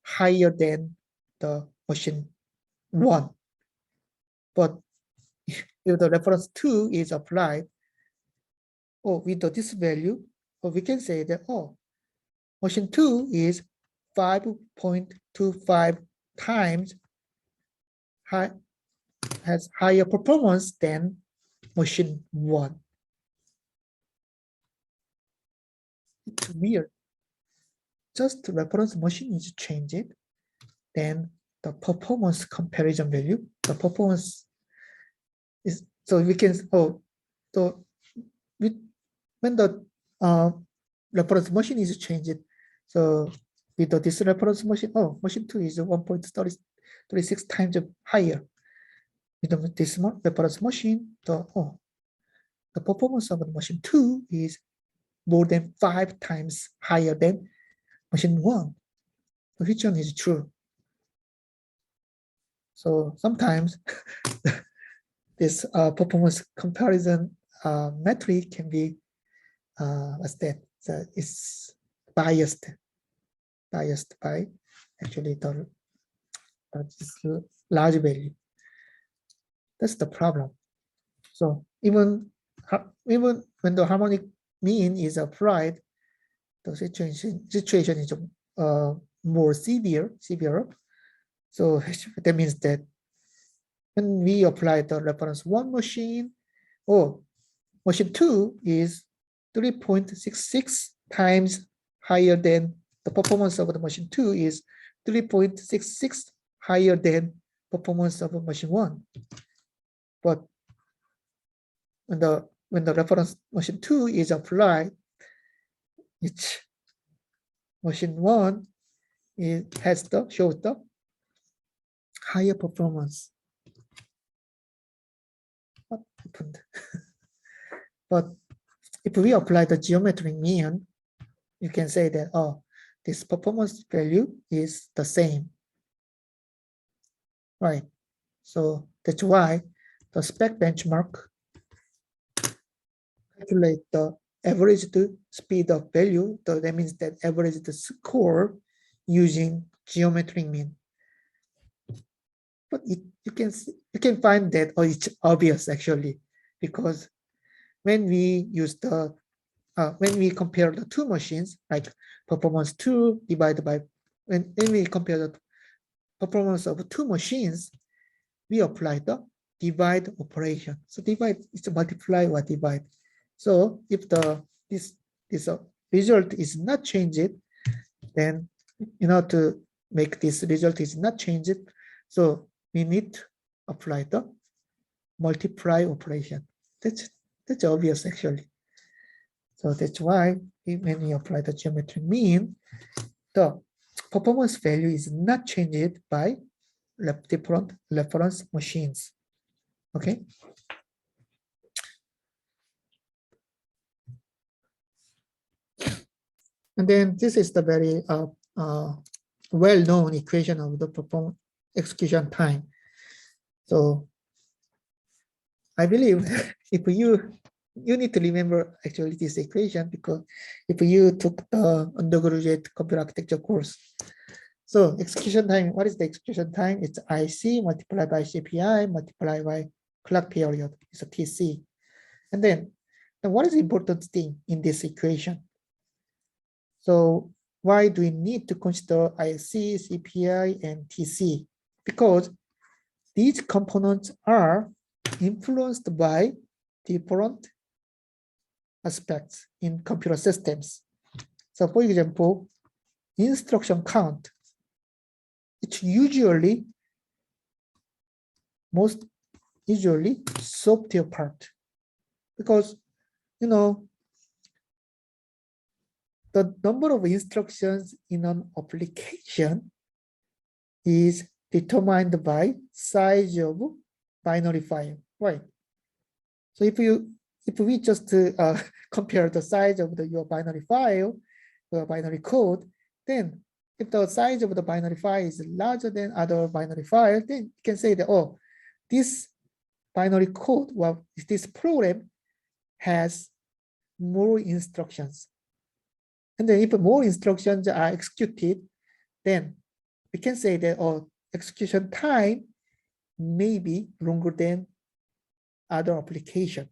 higher than the machine 1? But if the reference 2 is applied, with this value, we can say that machine 2 is 5.25 times has higher performance than machine 1. It's weird. Just the reference machine is changed, then the performance comparison value, the performance is, so we can, when the reference machine is changed, so with this reference machine, machine 2 is 1.36 times higher. With this reference machine, the performance of the machine 2 is more than 5 times higher than machine 1. Which one is true? So sometimes this performance comparison metric can be it's biased by actually the large value. That's the problem. So even when the harmonic mean is applied, the situation is more severe. So that means that when we apply the reference 1 machine, machine 2 is 3.66 times higher than the performance of the machine 2 is 3.66 higher than performance of machine 1. But when the reference machine 2 is applied, machine 1 shows the higher performance. What happened? But if we apply the geometric mean, you can say that this performance value is the same, right? So that's why the spec benchmark calculate the averaged speed of value. So that means that averaged score using geometric mean. But you can find that, or it's obvious actually, because when we use the when we compare the two machines, like performance 2 divided by when we compare the performance of two machines, we apply the divide operation. So divide is multiply or divide. So if this result is not changed, then to make this result is not changed, so we need to apply the multiply operation. That's obvious actually. So that's why when we apply the geometric mean, the performance value is not changed by different reference machines. Okay. And then this is the very well-known equation of the performance execution time. So I believe if you need to remember actually this equation, because if you took the undergraduate computer architecture course, so execution time, what is the execution time? It's IC multiplied by CPI multiplied by clock period. It's a TC. And then what is the important thing in this equation? So why do we need to consider IC, CPI, and TC? Because these components are influenced by different aspects in computer systems. So for example, instruction count, it's most usually software part, because the number of instructions in an application is determined by size of binary file, right? So if we just compare the size of your binary file, binary code, then if the size of the binary file is larger than other binary file, then you can say that, oh, this binary code, well, this program has more instructions. And then if more instructions are executed, then we can say that, oh, execution time may be longer than other application.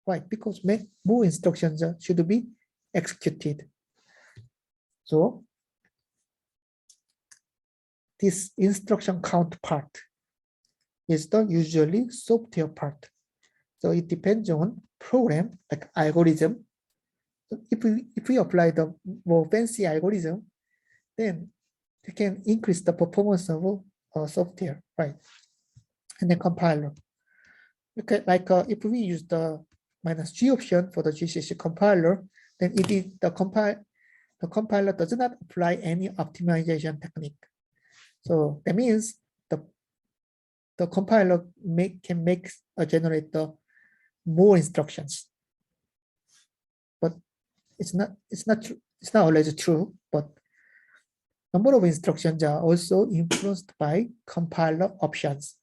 Right? Because more instructions should be executed. So this instruction count part is the usually software part. So it depends on program, like algorithm. So if we apply the more fancy algorithm, then we can increase the performance of software, right? And then compiler. Okay, like if we use the -G option for the GCC compiler, then the compiler does not apply any optimization technique. So that means the compiler can generate more instructions, but it's not always true. But number of instructions are also influenced by compiler options.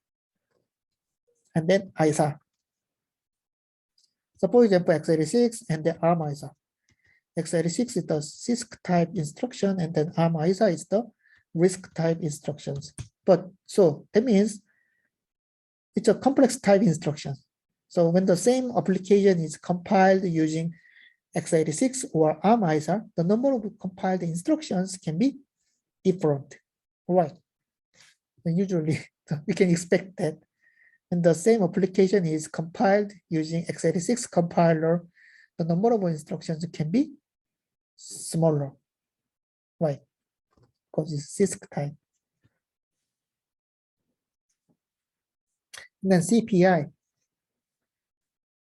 And then ISA. So for example, x86 and then ARM ISA. x86 is the CISC type instruction, and then ARM ISA is the RISC type instructions. But so that means it's a complex type instruction. So when the same application is compiled using x86 or ARM ISA, the number of compiled instructions can be different, right? And usually we can expect that. And the same application is compiled using x86 compiler, the number of instructions can be smaller, right? Because it's CISC type. And then CPI.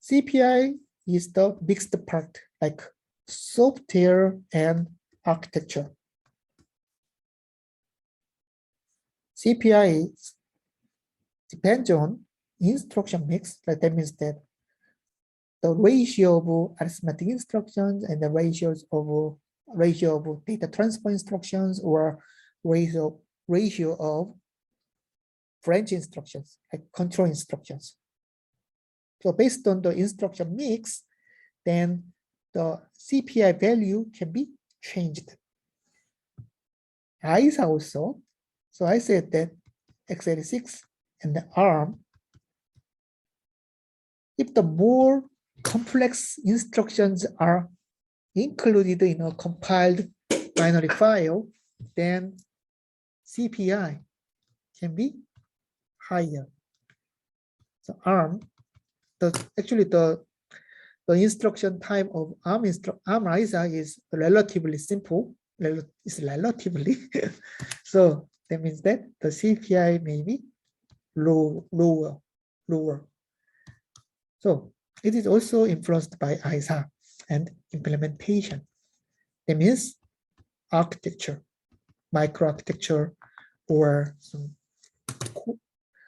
CPI is the mixed part, like software and architecture. CPI depends on instruction mix. Like that means that the ratio of arithmetic instructions and the ratio of data transfer instructions, or ratio of branch instructions, like control instructions. So based on the instruction mix, then the CPI value can be changed. ISA also. So I said that x86 and the ARM, if the more complex instructions are included in a compiled binary file, then CPI can be higher. So ARM, actually the instruction type of ARM ISA is relatively simple. It's relatively. So that means that the CPI may be lower. So it is also influenced by ISA and implementation. That means architecture, microarchitecture, or some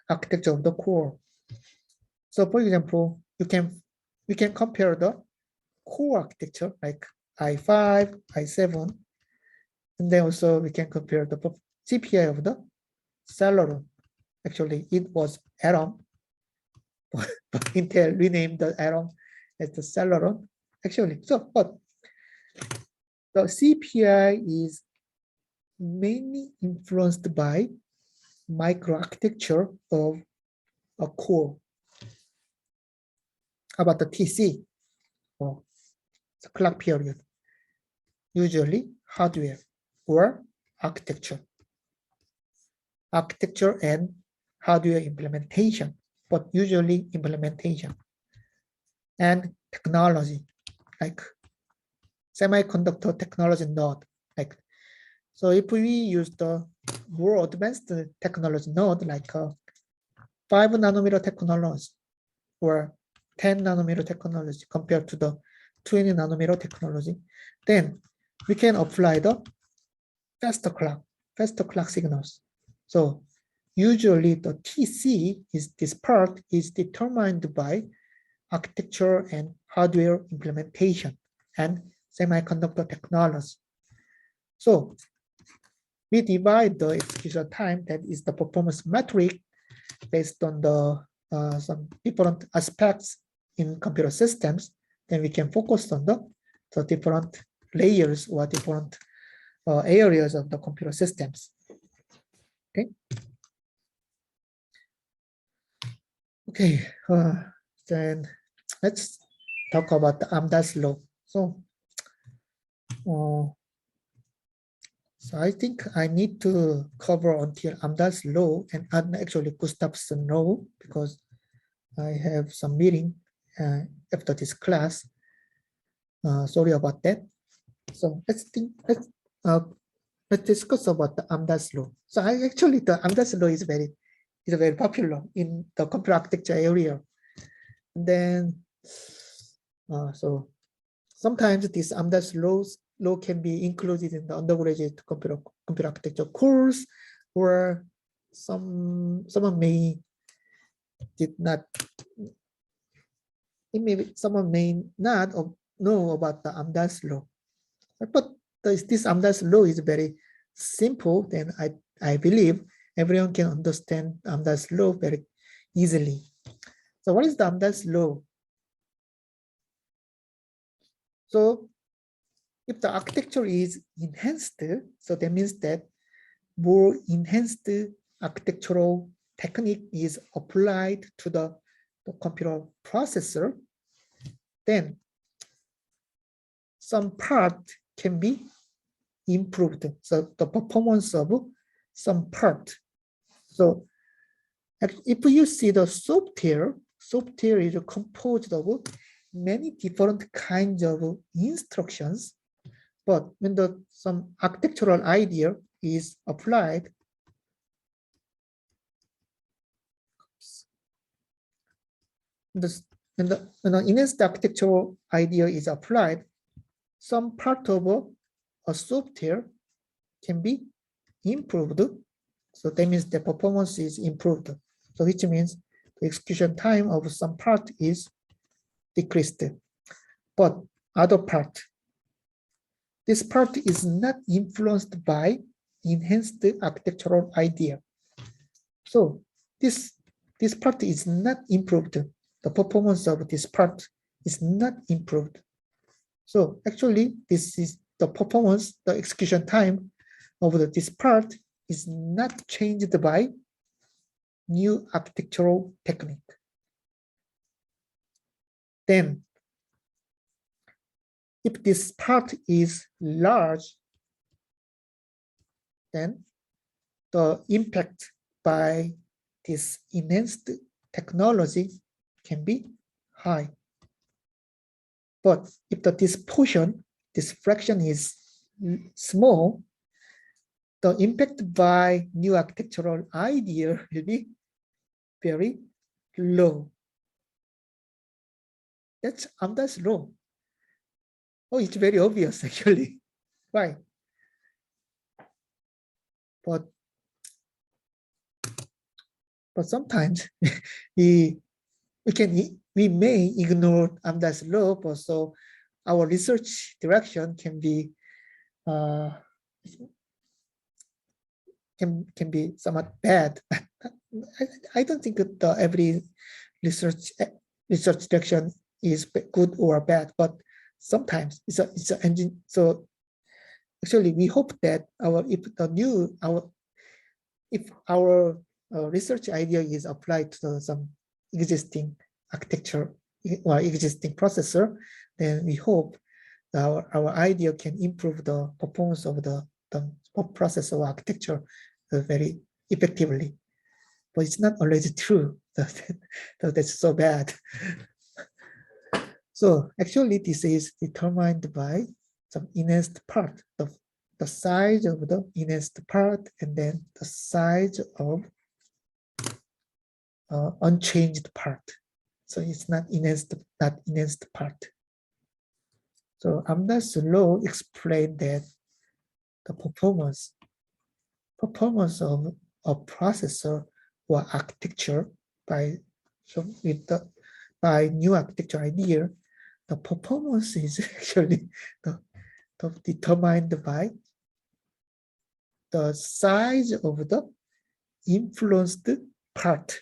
architecture of the core. So for example, we can compare the core architecture like i5, i7, and then also we can compare the CPI of the Celeron. Actually, it was Atom, but Intel renamed the Atom as the Celeron. Actually, so but the CPI is mainly influenced by microarchitecture of a core. How about the TC? Oh, the clock period. Usually hardware or architecture. Architecture and hardware implementation, but usually implementation. And technology, like semiconductor technology node. Like, so if we use the more advanced technology node, like 5 nanometer technology or 10 nanometer technology compared to the 20 nanometer technology, then we can apply the faster clock signals. So usually the TC this part is determined by architecture and hardware implementation and semiconductor technology. So we divide the execution time, that is the performance metric, based on the some different aspects in computer systems. Then we can focus on the different layers or different areas of the computer systems. Okay. Okay. Then let's talk about the Amdahl's law. So I think I need to cover until Amdahl's law and actually Gustav's law, because I have some meeting after this class. Sorry about that. So let's discuss about the Amdahl's law. So actually the Amdahl's law is very popular in the computer architecture area. And then so sometimes this Amdahl's law can be included in the undergraduate computer architecture course, or someone may not know about the Amdahl's law. But this Amdahl's law is very simple. Then I believe everyone can understand Amdahl's law very easily. So what is the Amdahl's law? So if the architecture is enhanced, so that means that more enhanced architectural technique is applied to the computer processor, then some part can be improved. So the performance of some part. So if you see the software is composed of many different kinds of instructions, but when some architectural idea is applied, when the enhanced architectural idea is applied, some part of a software can be improved. So that means the performance is improved. So which means the execution time of some part is decreased. But other part, this part is not influenced by enhanced architectural idea. So this part is not improved. The performance of this part is not improved. So actually, this is the performance, the execution time of this part is not changed by new architectural technique. Then, if this part is large, then the impact by this enhanced technology can be high. But if this portion, this fraction is small, the impact by new architectural idea will be very low. That's Amdahl's law. Oh, it's very obvious actually. Why? But sometimes we may ignore Amdahl's law, but so our research direction can be can be somewhat bad. I don't think that every research direction is good or bad, but sometimes it's an engine. So actually, we hope that if our research idea is applied to some existing architecture or existing processor, then we hope our idea can improve the performance of the processor architecture very effectively. But it's not always true that that's so bad. So actually, this is determined by some enhanced part, the size of the enhanced part, and then the size of unchanged part. So it's not enhanced part. So Amdahl's law explained that the performance of a processor or architecture by new architecture idea, the performance is actually determined by the size of the influenced part.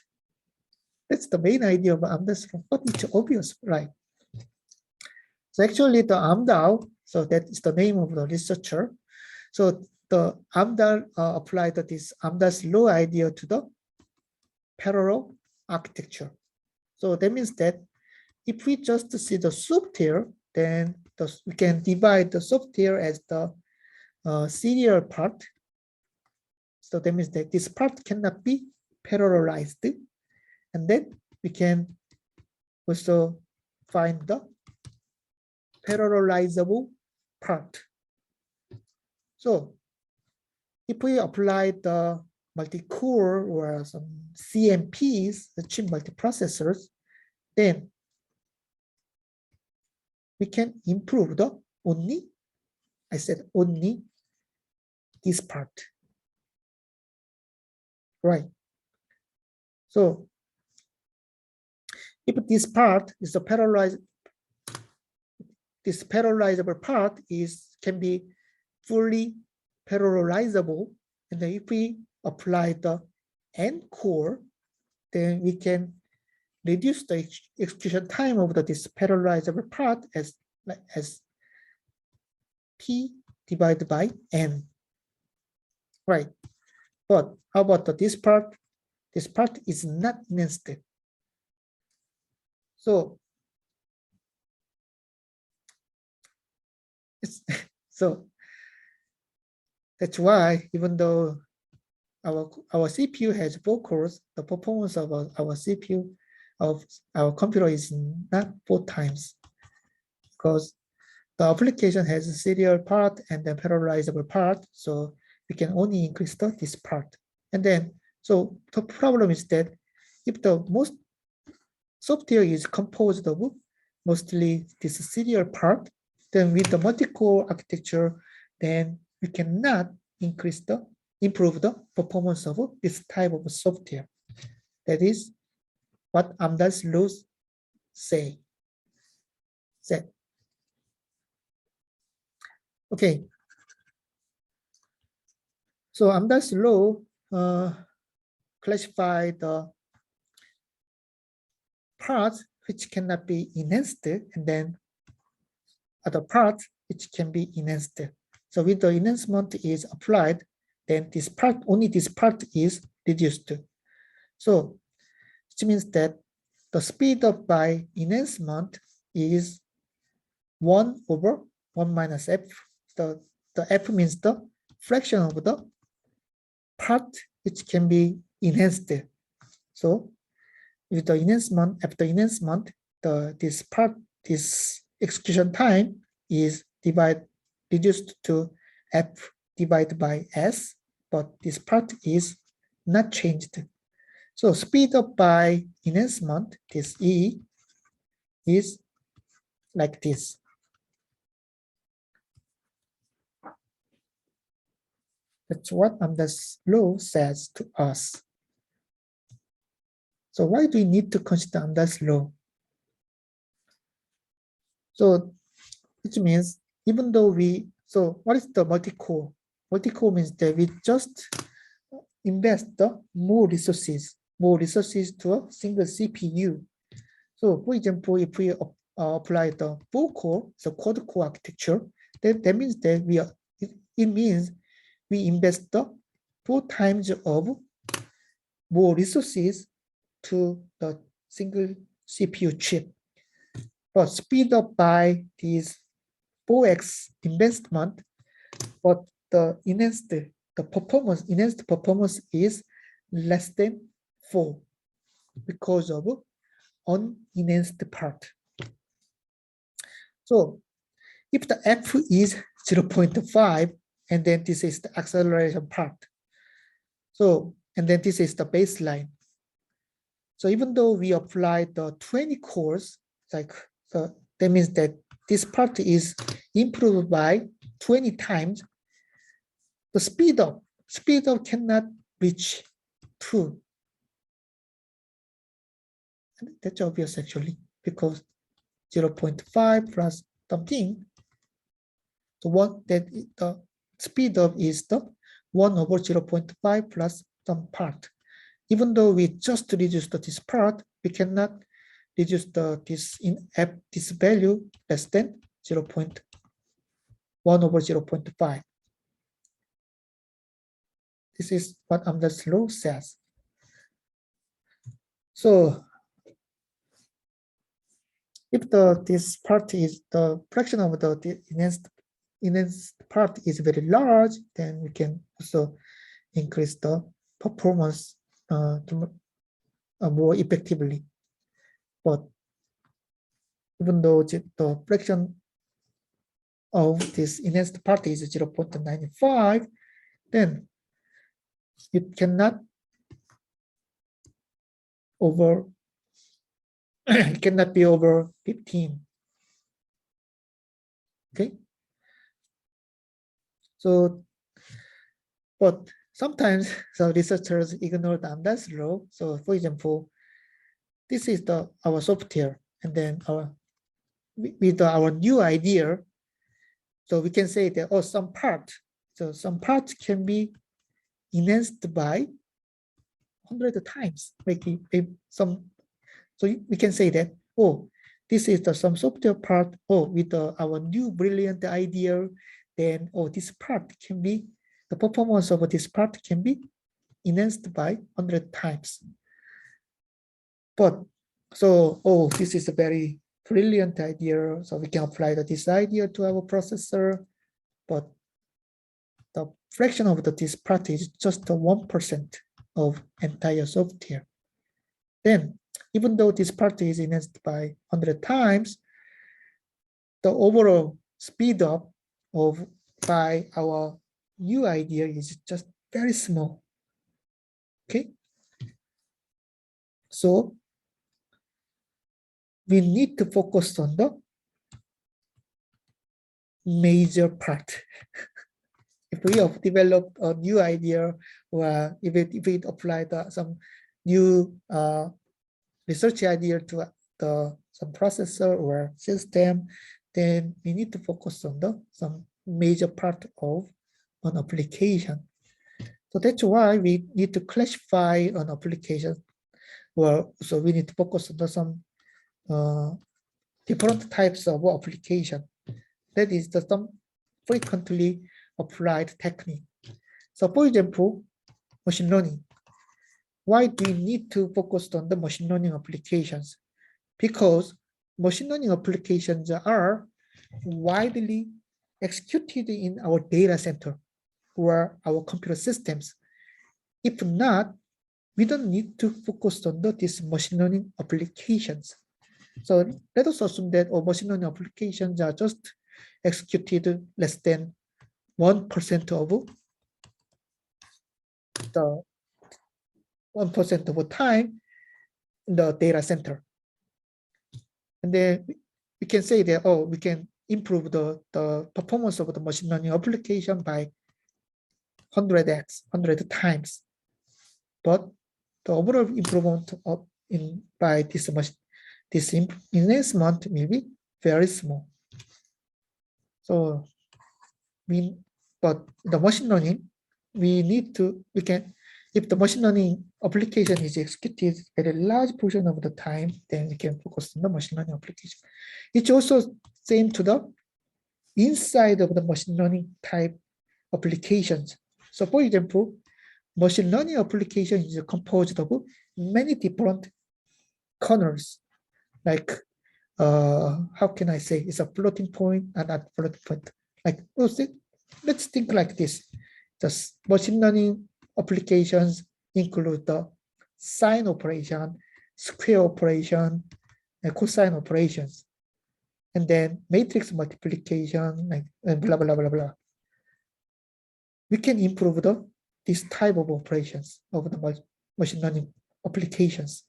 That's the main idea of Amdahl's law, but it's obvious, right? So actually the Amdahl, so that is the name of the researcher. So the Amdahl applied this Amdahl's law idea to the parallel architecture. So that means that if we just see the software, then we can divide the software as the serial part. So that means that this part cannot be parallelized. And then we can also find the parallelizable part. So if we apply the multi-core or some CMPs, the chip multiprocessors, then we can improve the only this part. Right. So if this part is a this parallelizable part can be fully parallelizable, and then if we apply the N core, then we can reduce the execution time of this parallelizable part as P divided by N. Right. But how about this part? This part is not nested. So that's why, even though our CPU has 4 cores, the performance of our CPU of our computer is not 4 times, because the application has a serial part and the parallelizable part, so we can only increase this part. And then, so the problem is that if the most software is composed of mostly this serial part, then with the multi-core architecture, then we cannot improve the performance of this type of software. That is what Amdahl's laws say. Okay. So Amdahl's law classify the parts which cannot be enhanced, and then other parts which can be enhanced. So with the enhancement is applied, then this part, only this part is reduced. So which means that the speed up by enhancement is 1 over 1 minus f. The f means the fraction of the part which can be enhanced. So with the enhancement, after enhancement, this execution time is reduced to f divided by s, but this part is not changed. So speed up by enhancement, this E is like this. That's what Amdahl's law says to us. So why do we need to consider Amdahl's law? So which means even though so what is the multi-core? Multi-core means that we just invest more resources to a single CPU. So for example, if we apply the 4-core, so quad-core architecture, that means that it means we invest 4 times of more resources to the single CPU chip. But speed up by this 4x investment, but the enhanced performance is less than 4 because of unenhanced part. So if the F is 0.5, and then this is the acceleration part. So, and then this is the baseline. So even though we apply the 20 cores, so that means that this part is improved by 20 times. The speed up cannot reach 2. And that's obvious actually, because 0.5 plus something, the speed up is the 1 over 0.5 plus some part. Even though we just reduce this part, we cannot reduce this value less than 0.1 over 0.5. This is what Amdahl's law says. So if this part is the fraction of the enhanced part is very large, then we can also increase the performance more effectively. But even though the fraction of this enhanced part is 0.95, then it cannot it cannot be over 15. Okay. So, but sometimes some researchers ignore the Amdahl's law. So, for example, this is our software, and then with our new idea, so we can say that some part can be enhanced by 100 times, maybe some. So we can say that this is some software part. With our new brilliant idea, then this part can be, the performance of this part can be enhanced by 100 times. But so this is a very brilliant idea. So we can apply this idea to our processor, but the fraction of this part is just 1% of entire software. Then, even though this part is enhanced by 100 times, the overall speed up by our new idea is just very small. Okay. So we need to focus on the major part. If we have developed a new idea, or if we apply some new research idea to some processor or system, then we need to focus on some major part of an application. So that's why we need to classify an application. So we need to focus on some different types of application. that is some frequently applied technique. So for example, machine learning. Why do we need to focus on the machine learning applications? Because machine learning applications are widely executed in our data center or our computer systems. If not, we don't need to focus on these machine learning applications. So let us assume that our machine learning applications are just executed less than 1% of the 1% of the time in the data center. And then we can say that, oh, we can improve the performance of the machine learning application by 100x, 100 times. But the overall improvement by this enhancement will be very small. So but the machine learning, if the machine learning application is executed at a large portion of the time, then we can focus on the machine learning application. It's also same to the inside of the machine learning type applications. So for example, machine learning application is composed of many different kernels, like how can I say, it's a floating point and not floating point. Like, let's think like this. The machine learning applications include the sine operation, square operation, and cosine operations, and then matrix multiplication, and blah, blah, blah, blah. We can improve this type of operations of the machine learning applications.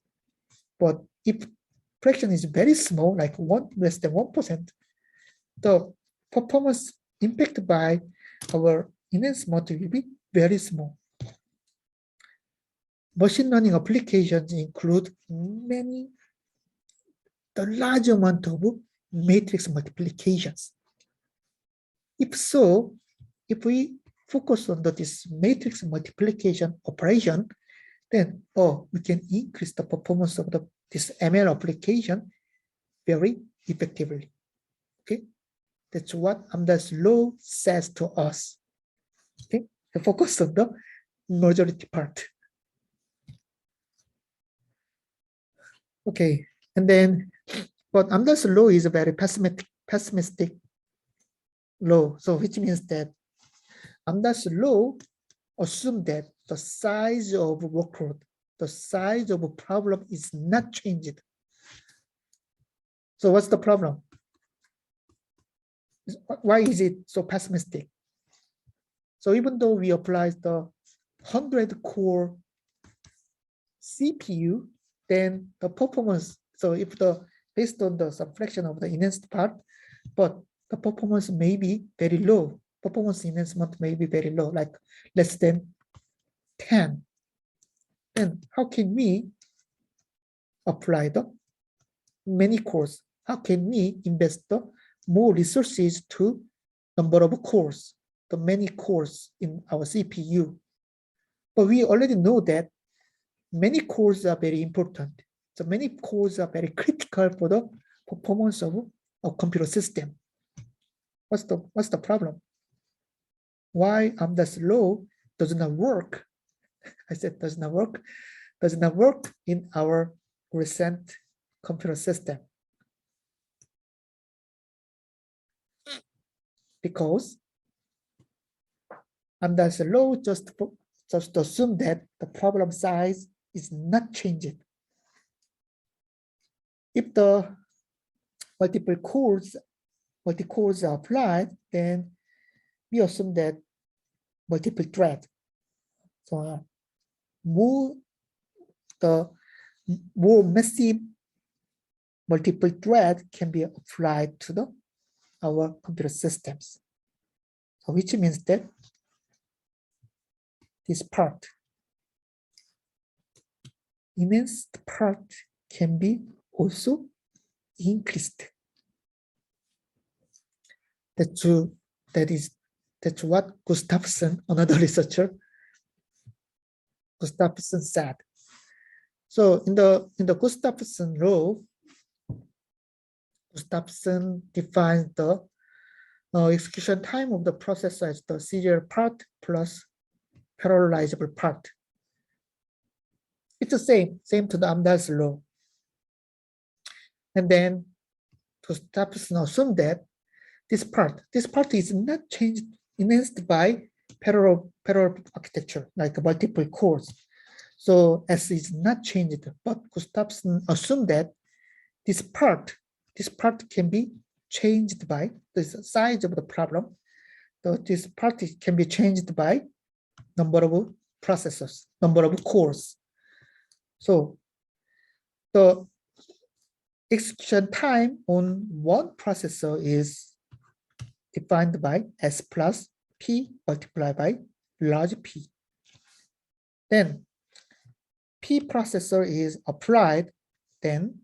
But if fraction is very small, like less than 1%, the performance impact by our enhancement will be very small. Machine learning applications include the large amount of matrix multiplications. If so, if we focus on this matrix multiplication operation, then we can increase the performance of this ML application very effectively. Okay, that's what Amdahl's law says to us. Okay, the focus on the majority part. Okay, and then, but Amdahl's law is a very pessimistic law. So which means that Amdahl's law assumes that the size of workload, the size of a problem is not changed. So what's the problem? Why is it so pessimistic? So even though we apply the 100 core CPU, then the performance, so if based on the subtraction of the enhanced part, but the performance may be very low. Performance enhancement may be very low, like less than 10. Then how can we apply the many cores? How can we invest the more resources to number of cores, the many cores in our CPU? But we already know that many cores are very important. So many cores are very critical for the performance of a computer system. What's the problem? Why Amdahl's law does not work? I said does not work in our recent computer system. Because Amdahl's law just assume that the problem size is not changing. If the multi-cores are applied, then we assume that multiple thread. So more massive multiple thread can be applied to our computer systems. So which means that this part, enhanced part, can be also increased. That's what Gustafsson, another researcher, Gustafsson said. So in the Gustafsson law, Gustafsson defines the execution time of the processor is the serial part plus parallelizable part. It's the same to the Amdahl's law. And then to stop, assume that this part is not changed, enhanced by parallel architecture, like multiple cores. So S is not changed, but Gustafson assumed that this part can be changed by the size of the problem. So this part can be changed by number of processors, number of cores. So the execution time on one processor is defined by S plus P multiplied by large P. Then P processor is applied, then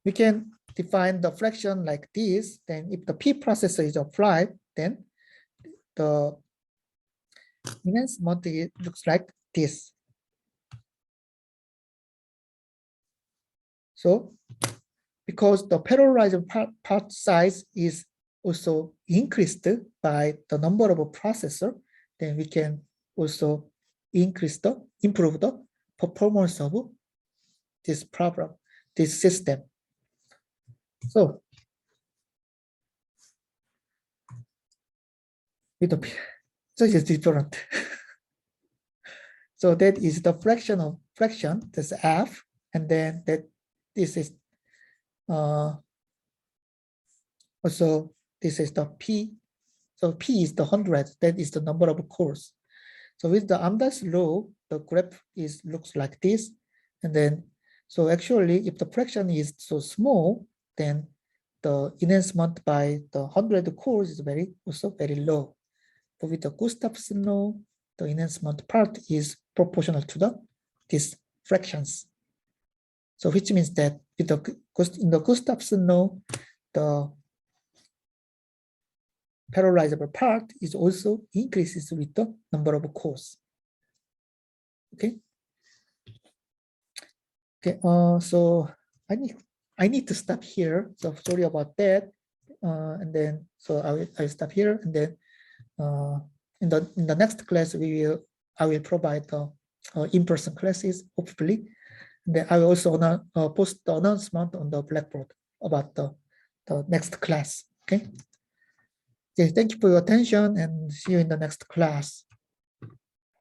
we can define the fraction like this. Then if the P processor is applied, then the enhancement looks like this. So because the parallelized part size is also increased by the number of processor, then we can also improve the performance of this problem, this system. So so it's different. So that is the fraction, that's F, and then this is also this is the P. So P is the 100, that is the number of cores. So with the Amdahl's law, the graph looks like this. And then, so actually, if the fraction is so small, then the enhancement by the 100 cores is also very low. But with the Gustafson law, the enhancement part is proportional to these fractions. So which means that in the Gustafson law, the parallelizable part is also increases with the number of cores. Okay. Okay. So I need to stop here. So sorry about that. And then so I stop here, and then in the next class I will provide the in-person classes, hopefully. And then I will also post the announcement on the Blackboard about the next class. Okay. Okay, thank you for your attention, and see you in the next class.